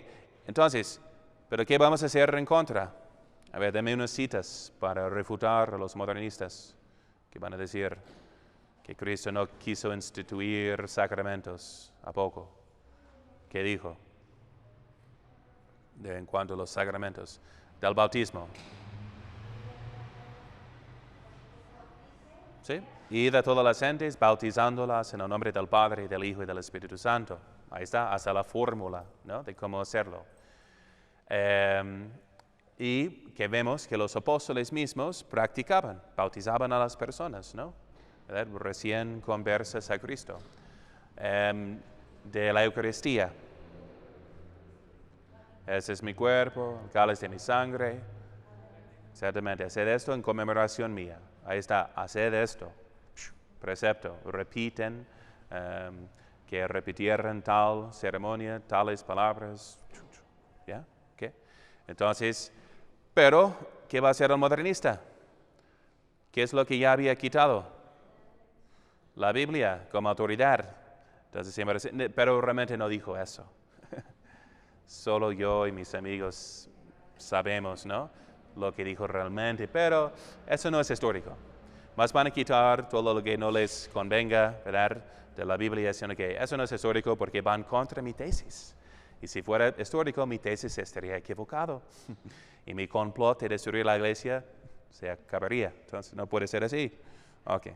entonces, ¿pero qué vamos a hacer en contra? A ver, deme unas citas para refutar a los modernistas que van a decir que Cristo no quiso instituir sacramentos. ¿A poco? ¿Qué dijo? En cuanto a los sacramentos del bautismo. ¿Sí? Id a todas las gentes bautizándolas en el nombre del Padre, del Hijo y del Espíritu Santo. Ahí está, hasta la fórmula, ¿no?, de cómo hacerlo. Y que vemos que los apóstoles mismos practicaban, bautizaban a las personas, ¿no?, ¿verdad?, recién conversas a Cristo. De la Eucaristía. Ese es mi cuerpo, el cáliz de mi sangre. Exactamente, haced esto en conmemoración mía. Ahí está, haced esto. Precepto, repiten, que repitieran tal ceremonia, tales palabras. ¿Ya? ¿Qué? Entonces, pero, ¿qué va a hacer el modernista? ¿Qué es lo que ya había quitado? La Biblia como autoridad. Entonces, pero realmente no dijo eso. Solo yo y mis amigos sabemos, ¿no?, lo que dijo realmente, pero eso no es histórico. Más van a quitar todo lo que no les convenga, ¿verdad?, de la Biblia, sino que eso no es histórico porque van contra mi tesis. Y si fuera histórico, mi tesis estaría equivocado. Y mi complot de destruir la iglesia se acabaría. Entonces no puede ser así. Ok.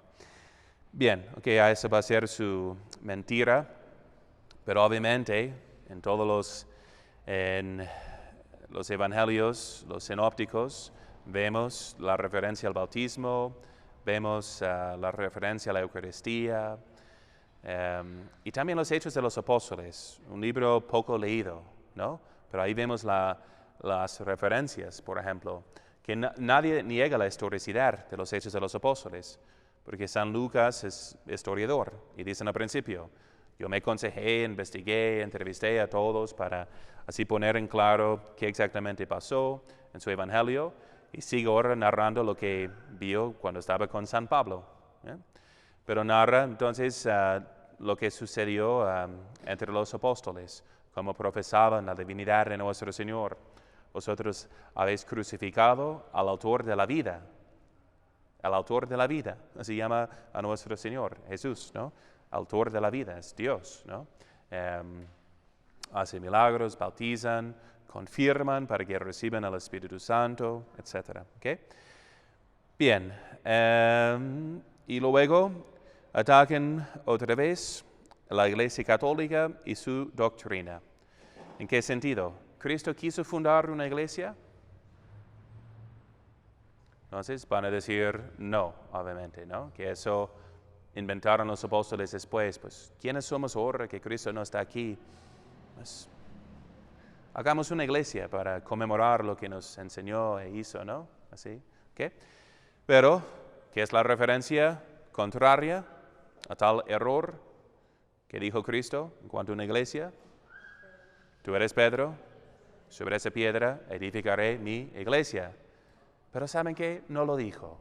Bien, ok, esa va a ser su mentira, pero obviamente en los evangelios, los sinópticos, vemos la referencia al bautismo, vemos la referencia a la Eucaristía, y también los Hechos de los Apóstoles, un libro poco leído, ¿no? Pero ahí vemos las referencias, por ejemplo, que nadie niega la historicidad de los Hechos de los Apóstoles, porque San Lucas es historiador y dicen al principio, yo me aconsejé, investigué, entrevisté a todos para así poner en claro qué exactamente pasó en su evangelio y sigo ahora narrando lo que vio cuando estaba con San Pablo. Pero narra entonces lo que sucedió entre los apóstoles, como profesaban la divinidad de nuestro Señor. Vosotros habéis crucificado al autor de la vida. El autor de la vida, así llama a nuestro Señor, Jesús, ¿no? Autor de la vida, es Dios, ¿no? Hace milagros, bautizan, confirman para que reciban el Espíritu Santo, etc. ¿Okay? Bien, y luego atacan otra vez la Iglesia Católica y su doctrina. ¿En qué sentido? ¿Cristo quiso fundar una iglesia? Entonces van a decir no, obviamente, ¿no? Que eso inventaron los apóstoles después. Pues, ¿quiénes somos ahora que Cristo no está aquí? Pues, hagamos una iglesia para conmemorar lo que nos enseñó e hizo, ¿no? Así, ¿ok? Pero, ¿qué es la referencia contraria a tal error que dijo Cristo en cuanto a una iglesia? Tú eres Pedro, sobre esa piedra edificaré mi iglesia. Pero ¿saben qué? No lo dijo.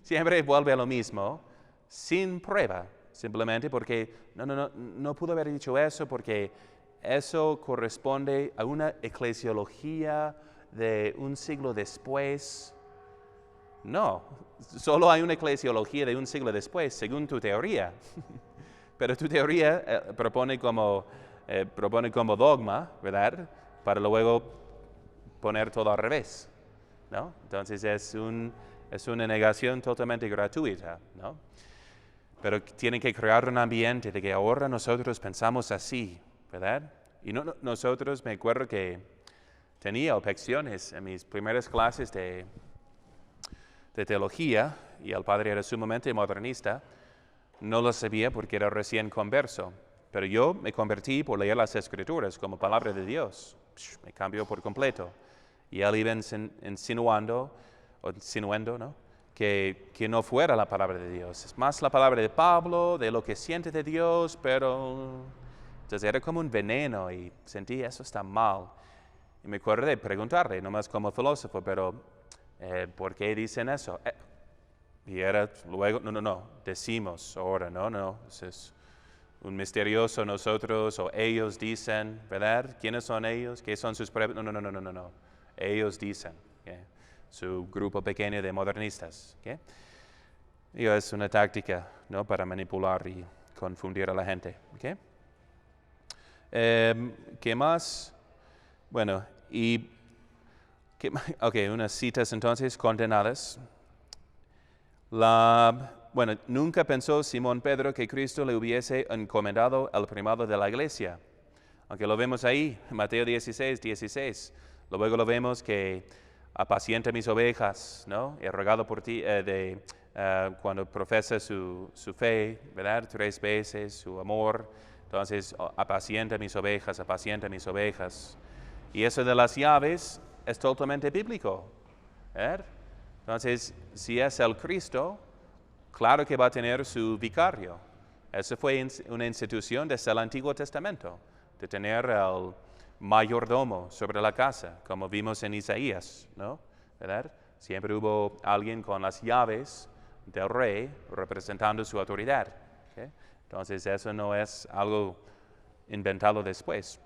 Siempre vuelve a lo mismo, sin prueba, simplemente porque no pudo haber dicho eso porque eso corresponde a una eclesiología de un siglo después. No, solo hay una eclesiología de un siglo después, según tu teoría. Pero tu teoría propone como dogma, ¿verdad? Para luego poner todo al revés, ¿no? Entonces es una negación totalmente gratuita, ¿no? Pero tienen que crear un ambiente de que ahora nosotros pensamos así, ¿verdad? Y nosotros, me acuerdo que tenía objeciones en mis primeras clases de teología, y el padre era sumamente modernista. No lo sabía porque era recién converso, pero yo me convertí por leer las Escrituras como palabra de Dios. Me cambió por completo. Y él iba insinuando, ¿no? Que no fuera la palabra de Dios. Es más la palabra de Pablo, de lo que siente de Dios, pero entonces era como un veneno y sentí eso está mal. Y me acuerdo de preguntarle, nomás como filósofo, pero ¿por qué dicen eso? Y era luego, no, decimos ahora, no, es un misterioso nosotros o ellos dicen, ¿verdad? ¿Quiénes son ellos? ¿Qué son sus pruebas? No. Ellos dicen, ¿okay? Su grupo pequeño de modernistas, ¿okay? Y es una táctica, ¿no? Para manipular y confundir a la gente, ¿okay? ¿Qué más? Bueno, unas citas entonces condenadas. Nunca pensó Simón Pedro que Cristo le hubiese encomendado el primado de la iglesia. Aunque lo vemos ahí, en Mateo 16. Luego lo vemos que apacienta mis ovejas, ¿no? He rogado por ti cuando profesa su fe, ¿verdad? 3 veces, su amor. Entonces, apacienta mis ovejas. Y eso de las llaves es totalmente bíblico, ¿verdad? Entonces, si es el Cristo, claro que va a tener su vicario. Esa fue una institución desde el Antiguo Testamento, de tener el mayordomo sobre la casa, como vimos en Isaías, ¿no? ¿Verdad? Siempre hubo alguien con las llaves del rey representando su autoridad. ¿Okay? Entonces, eso no es algo inventado después.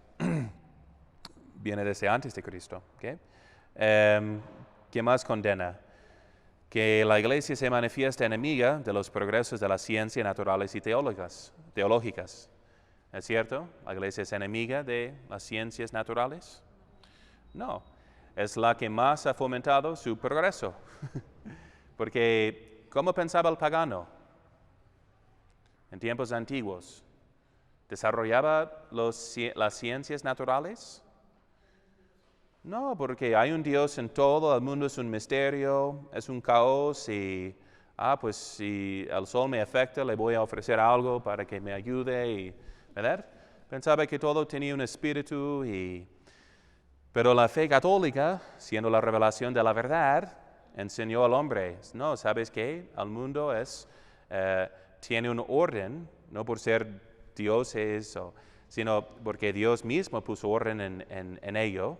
Viene desde antes de Cristo. ¿Okay? ¿Qué más condena? Que la iglesia se manifiesta enemiga de los progresos de la ciencia naturales y teológicas. ¿Es cierto? ¿La iglesia es enemiga de las ciencias naturales? No, es la que más ha fomentado su progreso. Porque ¿cómo pensaba el pagano en tiempos antiguos? ¿Desarrollaba las ciencias naturales? No, porque hay un Dios en todo, el mundo es un misterio, es un caos y, pues si el sol me afecta, le voy a ofrecer algo para que me ayude, ¿verdad? Pensaba que todo tenía un espíritu, pero la fe católica, siendo la revelación de la verdad, enseñó al hombre, no, ¿sabes qué? El mundo tiene un orden, no por ser dioses, sino porque Dios mismo puso orden en ello.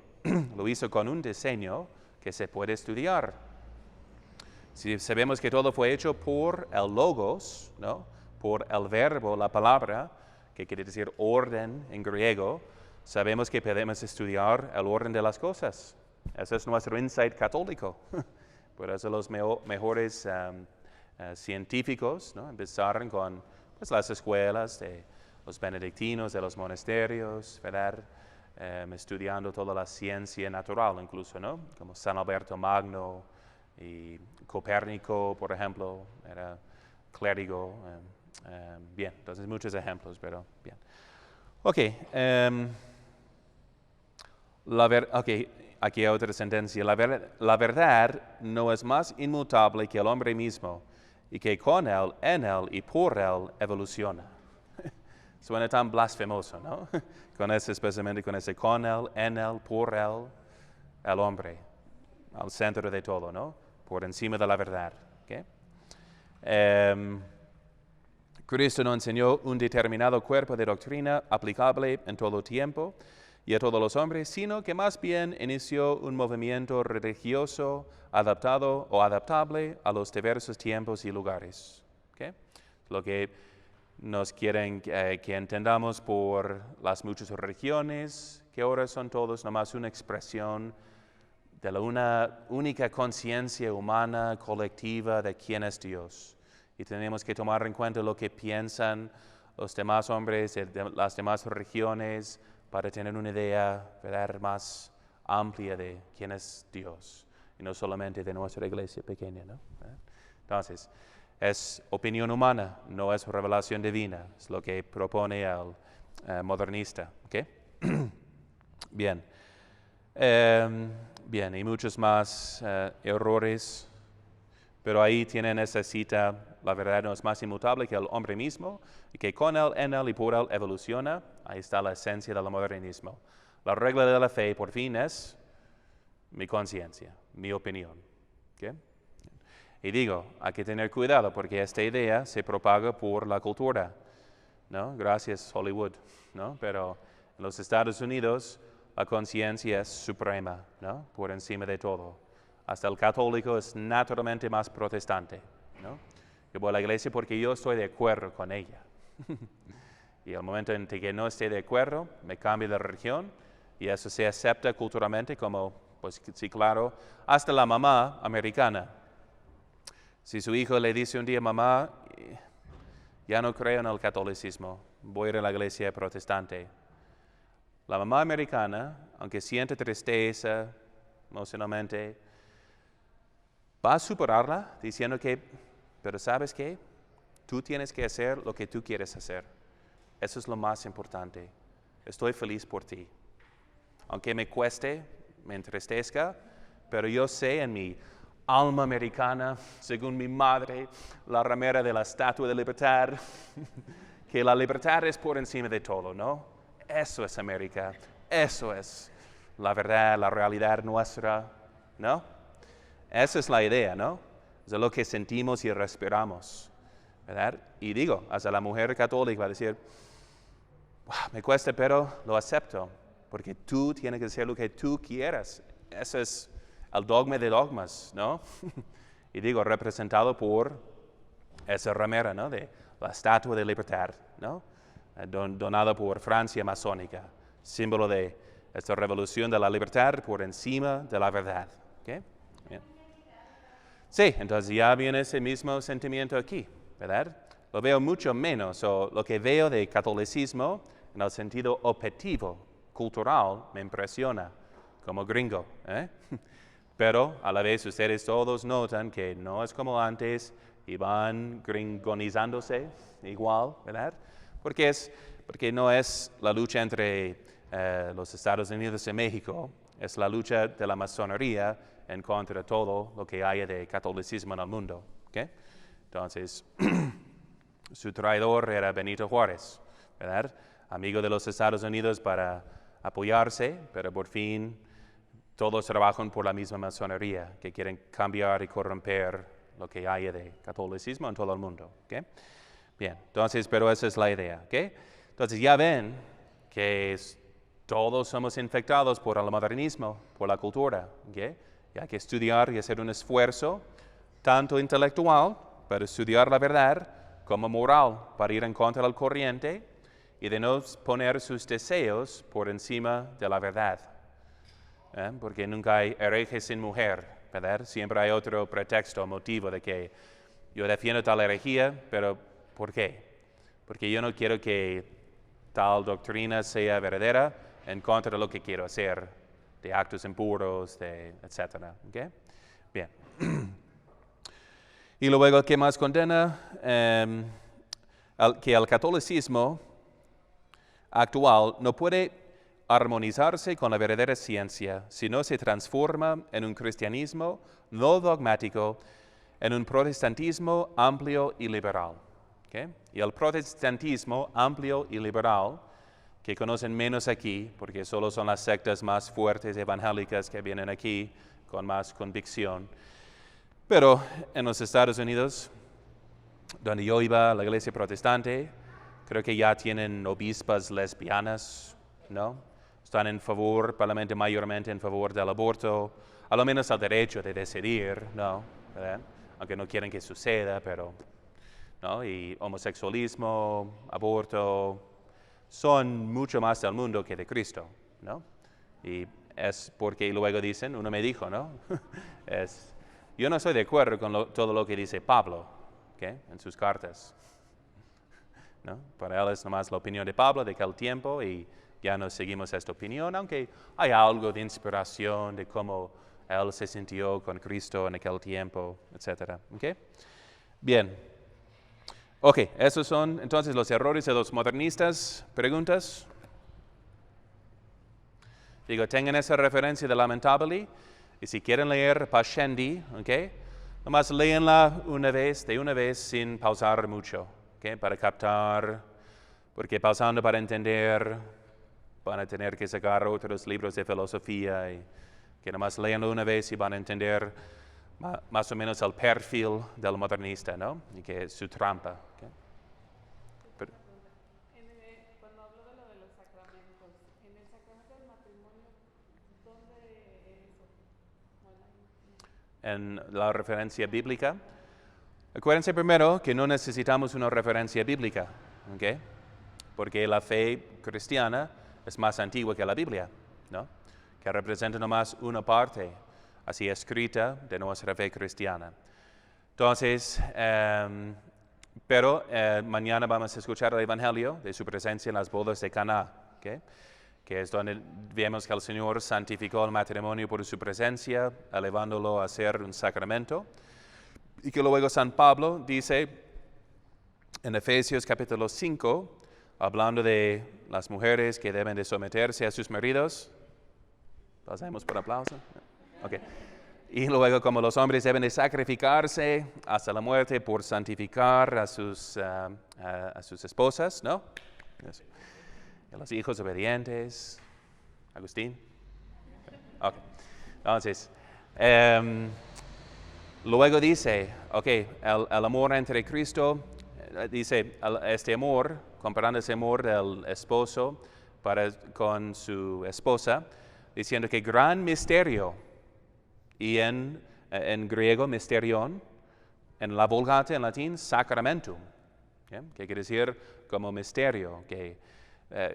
Lo hizo con un diseño que se puede estudiar. Si sabemos que todo fue hecho por el logos, ¿no? Por el verbo, la palabra, que quiere decir orden en griego, sabemos que podemos estudiar el orden de las cosas. Ese es nuestro insight católico. Por eso los mejores científicos, ¿no? Empezaron con pues, las escuelas de los benedictinos, de los monasterios, ¿verdad? Estudiando toda la ciencia natural incluso, ¿no? Como San Alberto Magno y Copérnico, por ejemplo, era clérigo. Bien, entonces muchos ejemplos, pero bien. Ok, aquí hay otra sentencia. La verdad no es más inmutable que el hombre mismo y que con él, en él y por él evoluciona. Suena tan blasfemoso, ¿no? Especialmente con ese con él, en él, por él, el hombre, al centro de todo, ¿no? Por encima de la verdad. ¿Okay? Cristo nos enseñó un determinado cuerpo de doctrina aplicable en todo tiempo y a todos los hombres, sino que más bien inició un movimiento religioso adaptado o adaptable a los diversos tiempos y lugares. ¿Okay? Lo que nos quieren que entendamos por las muchas religiones, que ahora son todos nomás una expresión de una única conciencia humana colectiva de quién es Dios. Y tenemos que tomar en cuenta lo que piensan los demás hombres de las demás religiones para tener una idea, ¿verdad?, más amplia de quién es Dios, y no solamente de nuestra iglesia pequeña, ¿no? Entonces, es opinión humana, no es revelación divina, es lo que propone el modernista. ¿Okay? Bien. Bien, y muchos más errores, pero ahí tienen esa cita, la verdad no es más inmutable que el hombre mismo, y que con él, en él y por él evoluciona. Ahí está la esencia del modernismo. La regla de la fe, por fin, es mi conciencia, mi opinión. ¿Okay? Y digo, hay que tener cuidado porque esta idea se propaga por la cultura, ¿no? Gracias Hollywood, ¿no? Pero en los Estados Unidos la conciencia es suprema, ¿no? Por encima de todo. Hasta el católico es naturalmente más protestante, ¿no? Yo voy a la iglesia porque yo estoy de acuerdo con ella. Y el momento en que no esté de acuerdo, me cambio de religión y eso se acepta culturalmente como, pues sí, claro, hasta la mamá americana. Si su hijo le dice un día, mamá, ya no creo en el catolicismo, voy a ir a la iglesia protestante. La mamá americana, aunque siente tristeza emocionalmente, va a superarla diciendo que, pero ¿sabes qué? Tú tienes que hacer lo que tú quieres hacer. Eso es lo más importante. Estoy feliz por ti. Aunque me cueste, me entristezca, pero yo sé en mi alma americana, según mi madre, la ramera de la Estatua de Libertad, que la libertad es por encima de todo, ¿no? Eso es América, eso es la verdad, la realidad nuestra, ¿no? Esa es la idea, ¿no? Es lo que sentimos y respiramos, ¿verdad? Y digo, hasta la mujer católica va a decir, me cuesta, pero lo acepto, porque tú tienes que hacer lo que tú quieras. Eso es el dogma de dogmas, ¿no? Y digo, representado por esa ramera, ¿no? De la Estatua de Libertad, ¿no? Donada por Francia masónica, símbolo de esta revolución de la libertad por encima de la verdad. ¿Okay? Bien. Sí, entonces ya viene ese mismo sentimiento aquí, ¿verdad? Lo veo mucho menos, o lo que veo de catolicismo en el sentido objetivo, cultural, me impresiona como gringo, ¿eh? Pero a la vez ustedes todos notan que no es como antes, y van gringonizándose igual, ¿verdad? Porque no es la lucha entre los Estados Unidos y México, es la lucha de la masonería en contra de todo lo que haya de catolicismo en el mundo. ¿Okay? Entonces, su traidor era Benito Juárez, ¿verdad? Amigo de los Estados Unidos para apoyarse, pero por fin todos trabajan por la misma masonería, que quieren cambiar y corromper lo que haya de catolicismo en todo el mundo. ¿Okay? Bien, entonces, pero esa es la idea. ¿Okay? Entonces ya ven que todos somos infectados por el modernismo, por la cultura. ¿Okay? Y hay que estudiar y hacer un esfuerzo, tanto intelectual, para estudiar la verdad, como moral, para ir en contra del corriente y de no poner sus deseos por encima de la verdad. Porque nunca hay hereje sin mujer, ¿verdad? Siempre hay otro pretexto, motivo de que yo defiendo tal herejía, pero ¿por qué? Porque yo no quiero que tal doctrina sea verdadera en contra de lo que quiero hacer, de actos impuros, etc. ¿Okay? Bien. Y luego, ¿qué más condena? Que el catolicismo actual no puede armonizarse con la verdadera ciencia si no se transforma en un cristianismo no dogmático, en un protestantismo amplio y liberal. ¿Okay? Y el protestantismo amplio y liberal, que conocen menos aquí, porque solo son las sectas más fuertes evangélicas que vienen aquí con más convicción. Pero en los Estados Unidos, donde yo iba a la iglesia protestante, creo que ya tienen obispas lesbianas, ¿no? Están en favor, probablemente mayormente en favor del aborto, a lo menos el derecho de decidir, ¿no? ¿Verdad? Aunque no quieren que suceda, pero, ¿no? Y homosexualismo, aborto, son mucho más del mundo que de Cristo, ¿no? Y es porque luego dicen, uno me dijo, ¿no? Yo no estoy de acuerdo con todo lo que dice Pablo, ¿okay? En sus cartas, ¿no? Para él es nomás la opinión de Pablo de aquel tiempo y ya no seguimos esta opinión, aunque hay algo de inspiración de cómo él se sintió con Cristo en aquel tiempo, etc. ¿Okay? Bien. Ok, esos son entonces los errores de los modernistas. ¿Preguntas? Digo, tengan esa referencia de Lamentably, y si quieren leer Pascendi, ¿okay? Nomás léenla de una vez sin pausar mucho, ¿okay? Para captar, porque pausando para entender, van a tener que sacar otros libros de filosofía, y que nomás léanlo una vez y van a entender más o menos el perfil del modernista, ¿no? Y que es su trampa. ¿Okay? Cuando hablo de lo de los sacramentos, en el sacramento del matrimonio, ¿dónde eso? En la referencia bíblica. Acuérdense primero que no necesitamos una referencia bíblica, ¿okay? Porque la fe cristiana es más antigua que la Biblia, ¿no? Que representa nomás una parte así escrita de nuestra fe cristiana. Entonces, pero mañana vamos a escuchar el Evangelio de su presencia en las bodas de Caná, ¿okay? Que es donde vemos que el Señor santificó el matrimonio por su presencia, elevándolo a ser un sacramento. Y que luego San Pablo dice en Efesios capítulo 5, hablando de las mujeres que deben de someterse a sus maridos. ¿Pasemos por aplauso? Okay. Y luego como los hombres deben de sacrificarse hasta la muerte por santificar a sus esposas, ¿no? Eso. Y los hijos obedientes. Agustín. Okay. Entonces, luego dice, el amor entre Cristo, dice, este amor, comparando ese amor del esposo con su esposa, diciendo que gran misterio, y en griego, mysterion, en la Vulgata, en latín, sacramentum, ¿okay? Que quiere decir como misterio, que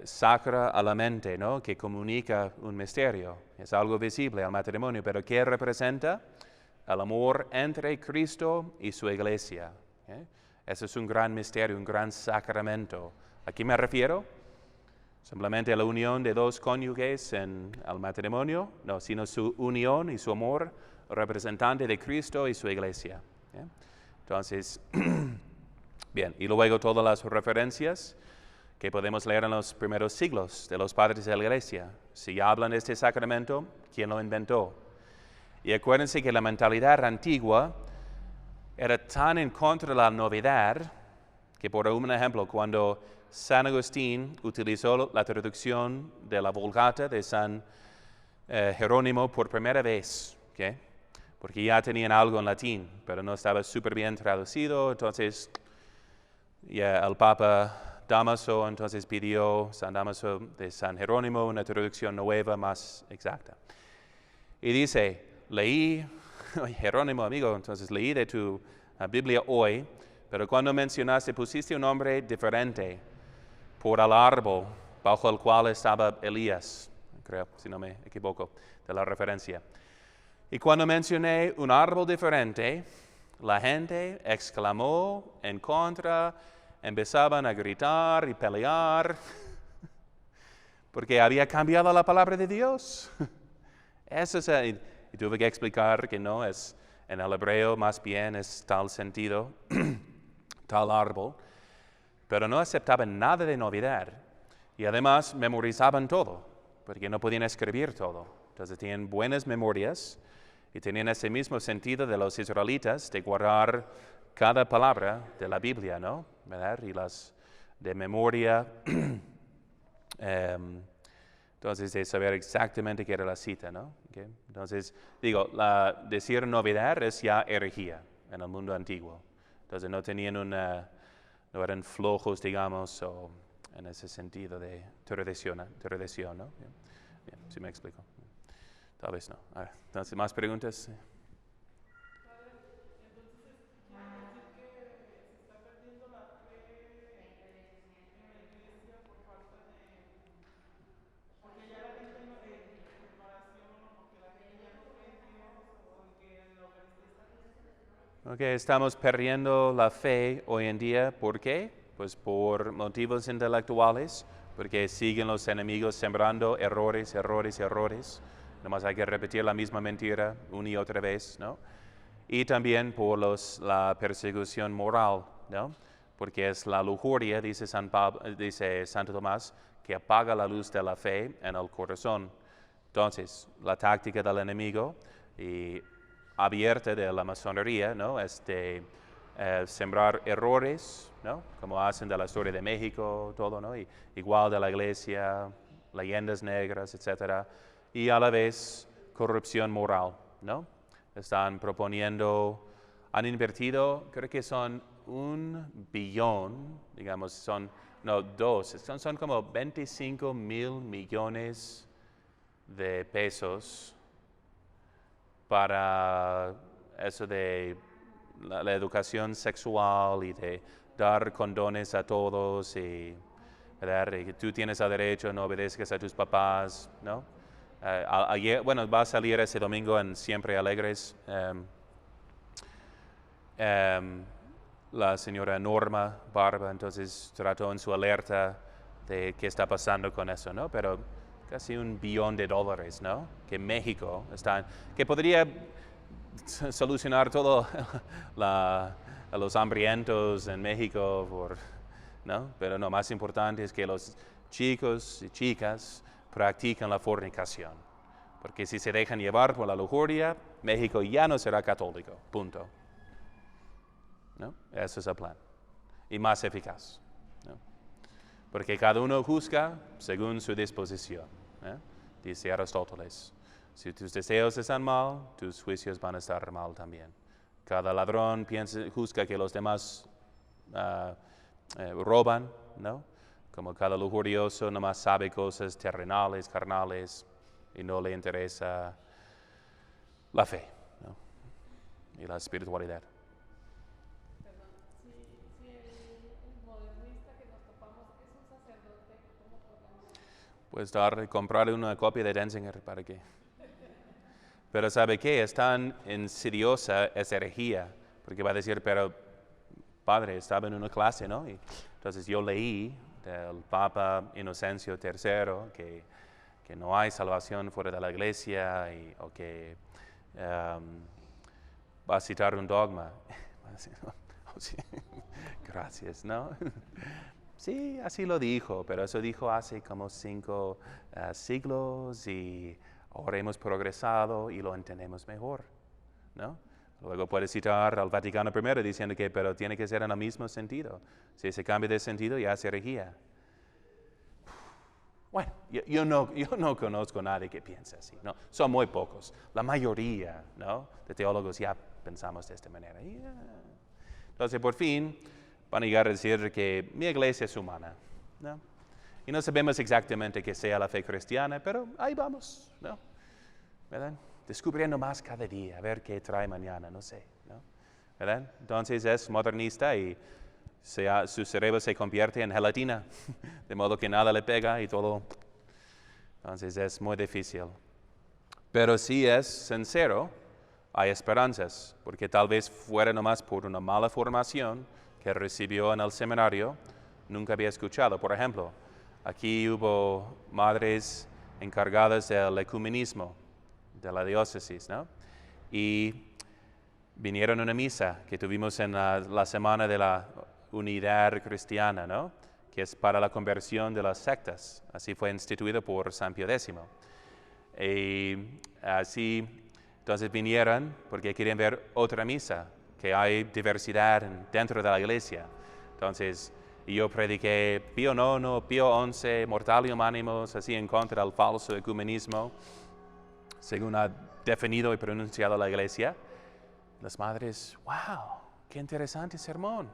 sacra a la mente, ¿no? Que comunica un misterio, es algo visible al matrimonio, pero ¿qué representa? El amor entre Cristo y su iglesia. ¿Okay? Ese es un gran misterio, un gran sacramento. ¿A qué me refiero? Simplemente la unión de dos cónyuges en el matrimonio, no, sino su unión y su amor representante de Cristo y su iglesia. ¿Okay? Entonces, bien, y luego todas las referencias que podemos leer en los primeros siglos de los padres de la iglesia. Si hablan de este sacramento, ¿quién lo inventó? Y acuérdense que la mentalidad antigua era tan en contra de la novedad que, por un ejemplo, cuando San Agustín utilizó la traducción de la Vulgata de San Jerónimo por primera vez, ¿okay? Porque ya tenían algo en latín, pero no estaba súper bien traducido, entonces ya el Papa Dámaso entonces pidió San Dámaso de San Jerónimo una traducción nueva más exacta. Y dice, leí, Jerónimo amigo, entonces leí de tu Biblia hoy, pero cuando mencionaste, pusiste un nombre diferente por el árbol bajo el cual estaba Elías, creo, si no me equivoco, de la referencia. Y cuando mencioné un árbol diferente, la gente exclamó en contra, empezaban a gritar y pelear, porque había cambiado la palabra de Dios. Eso es, y tuve que explicar que no es, en el hebreo más bien es tal sentido, tal árbol, pero no aceptaban nada de novedad. Y además memorizaban todo, porque no podían escribir todo. Entonces tenían buenas memorias y tenían ese mismo sentido de los israelitas de guardar cada palabra de la Biblia, ¿no? ¿Verdad? Y las de memoria, entonces de saber exactamente qué era la cita, ¿no? Okay. Entonces, digo, decir novedad es ya herejía en el mundo antiguo. Entonces no tenían no eran flojos, digamos, o en ese sentido de tradición, ¿no? Bien, sí me explico. Tal vez no. A ver, entonces, ¿más preguntas? Okay, estamos perdiendo la fe hoy en día. ¿Por qué? Pues por motivos intelectuales, porque siguen los enemigos sembrando errores. Nomás hay que repetir la misma mentira una y otra vez, ¿no? Y también por la persecución moral, ¿no? Porque es la lujuria, dice Santo Tomás, que apaga la luz de la fe en el corazón. Entonces, la táctica del enemigo y abierta de la masonería, ¿no? Es de sembrar errores, ¿no? Como hacen de la historia de México, todo, ¿no? Y igual de la iglesia, leyendas negras, etcétera, y a la vez corrupción moral, ¿no? Están proponiendo, han invertido, creo que son 1 billón, digamos, son como 25,000 millones de pesos para eso de la educación sexual y de dar condones a todos y, ¿verdad? Y que tú tienes el derecho, no obedezcas a tus papás, ¿no? Ayer, bueno, va a salir ese domingo en Siempre Alegres la señora Norma Barba, entonces trató en su alerta de qué está pasando con eso, ¿no? Pero casi $1 billón, ¿no? Que México que podría solucionar todo a los hambrientos en México, ¿no? Pero no, más importante es que los chicos y chicas practican la fornicación. Porque si se dejan llevar por la lujuria, México ya no será católico, punto. ¿No? Ese es el plan. Y más eficaz, ¿no? Porque cada uno juzga según su disposición, ¿eh? Dice Aristóteles. Si tus deseos están mal, tus juicios van a estar mal también. Cada ladrón juzga que los demás roban, ¿no? Como cada lujurioso nomás sabe cosas terrenales, carnales, y no le interesa la fe, ¿no? Y la espiritualidad. Perdón, si el modernista que nos topamos es un sacerdote, ¿cómo podemos? Pues comprarle una copia de Denzinger para que... Pero ¿sabe qué? Es tan insidiosa esa herejía, porque va a decir, pero padre, estaba en una clase, ¿no? Y entonces yo leí del Papa Inocencio III que no hay salvación fuera de la iglesia o que va a citar un dogma. Así, ¿no? Oh, sí. Gracias, ¿no? Sí, así lo dijo, pero eso dijo hace como 5 siglos y ahora hemos progresado y lo entendemos mejor, ¿no? Luego puedes citar al Vaticano I diciendo que, pero tiene que ser en el mismo sentido. Si se cambia de sentido, ya es herejía. Bueno, yo no conozco a nadie que piense así, ¿no? Son muy pocos. La mayoría, ¿no?, de teólogos ya pensamos de esta manera. Entonces, por fin, van a llegar a decir que mi iglesia es humana, ¿no? Y no sabemos exactamente qué sea la fe cristiana, pero ahí vamos, ¿no? ¿Verdad? Descubriendo más cada día, a ver qué trae mañana, no sé, ¿no? ¿Verdad? Entonces es modernista y su cerebro se convierte en gelatina, de modo que nada le pega y todo. Entonces es muy difícil. Pero si es sincero, hay esperanzas, porque tal vez fuera nomás por una mala formación que recibió en el seminario, nunca había escuchado. Por ejemplo, aquí hubo madres encargadas del ecumenismo de la diócesis, ¿no? Y vinieron a una misa que tuvimos en la semana de la unidad cristiana, ¿no?, que es para la conversión de las sectas. Así fue instituido por San Pío X. Y así, entonces vinieron porque querían ver otra misa, que hay diversidad dentro de la iglesia. Entonces, yo prediqué Pío IX, Pío XI, Mortalium Animos, así en contra del falso ecumenismo, según ha definido y pronunciado la iglesia. Las madres, wow, qué interesante sermón.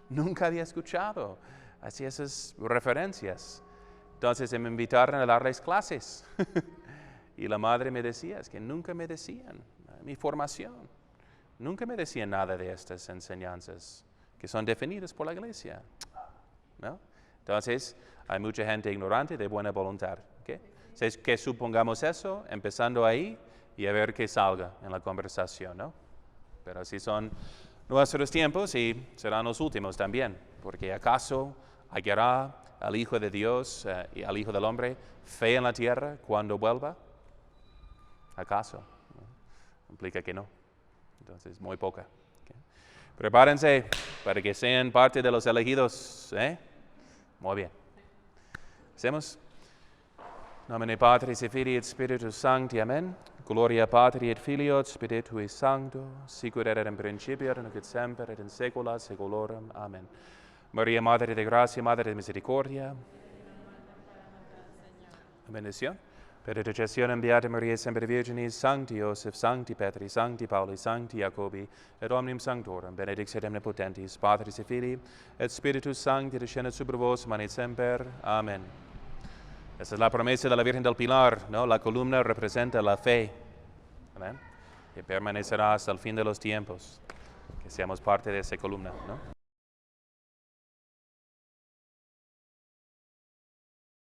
Nunca había escuchado así esas referencias. Entonces me invitaron a darles clases. Y la madre me decía, es que nunca me decían, mi formación, nunca me decían nada de estas enseñanzas que son definidas por la iglesia, ¿no? Entonces, hay mucha gente ignorante de buena voluntad, ¿okay? Entonces, que supongamos eso, empezando ahí, y a ver qué salga en la conversación, ¿no? Pero así son nuestros tiempos y serán los últimos también, porque ¿acaso hallará al Hijo de Dios y al Hijo del Hombre fe en la tierra cuando vuelva? ¿Acaso? ¿No? Implica que no. Entonces, muy poca. ¿Okay? Prepárense para que sean parte de los elegidos, ¿eh? Muy bien. Hacemos. Nomine Patris et Filii et Spiritus Sancti. Amen. Gloria Patri et Filio et Spiritui Sancto, sicut erat in principio, nunc et semper, et in saecula saeculorum. Amen. María, Madre de Gracia, Madre de Misericordia. Bendición. Per intercessionem Beata Maria Semper Virginis, Sancti Joseph, Sancti Petri, Sancti Pauli, Sancti Jacobi, et omnium sanctorum, benedicit omnipotentis, Patris et Filii, et Spiritus Sancti, descendet super vos, manet semper. Amen. Esa es la promesa de la Virgen del Pilar, ¿no? La columna representa la fe, ¿verdad?, que permanecerá hasta el fin de los tiempos, que seamos parte de esa columna, ¿no?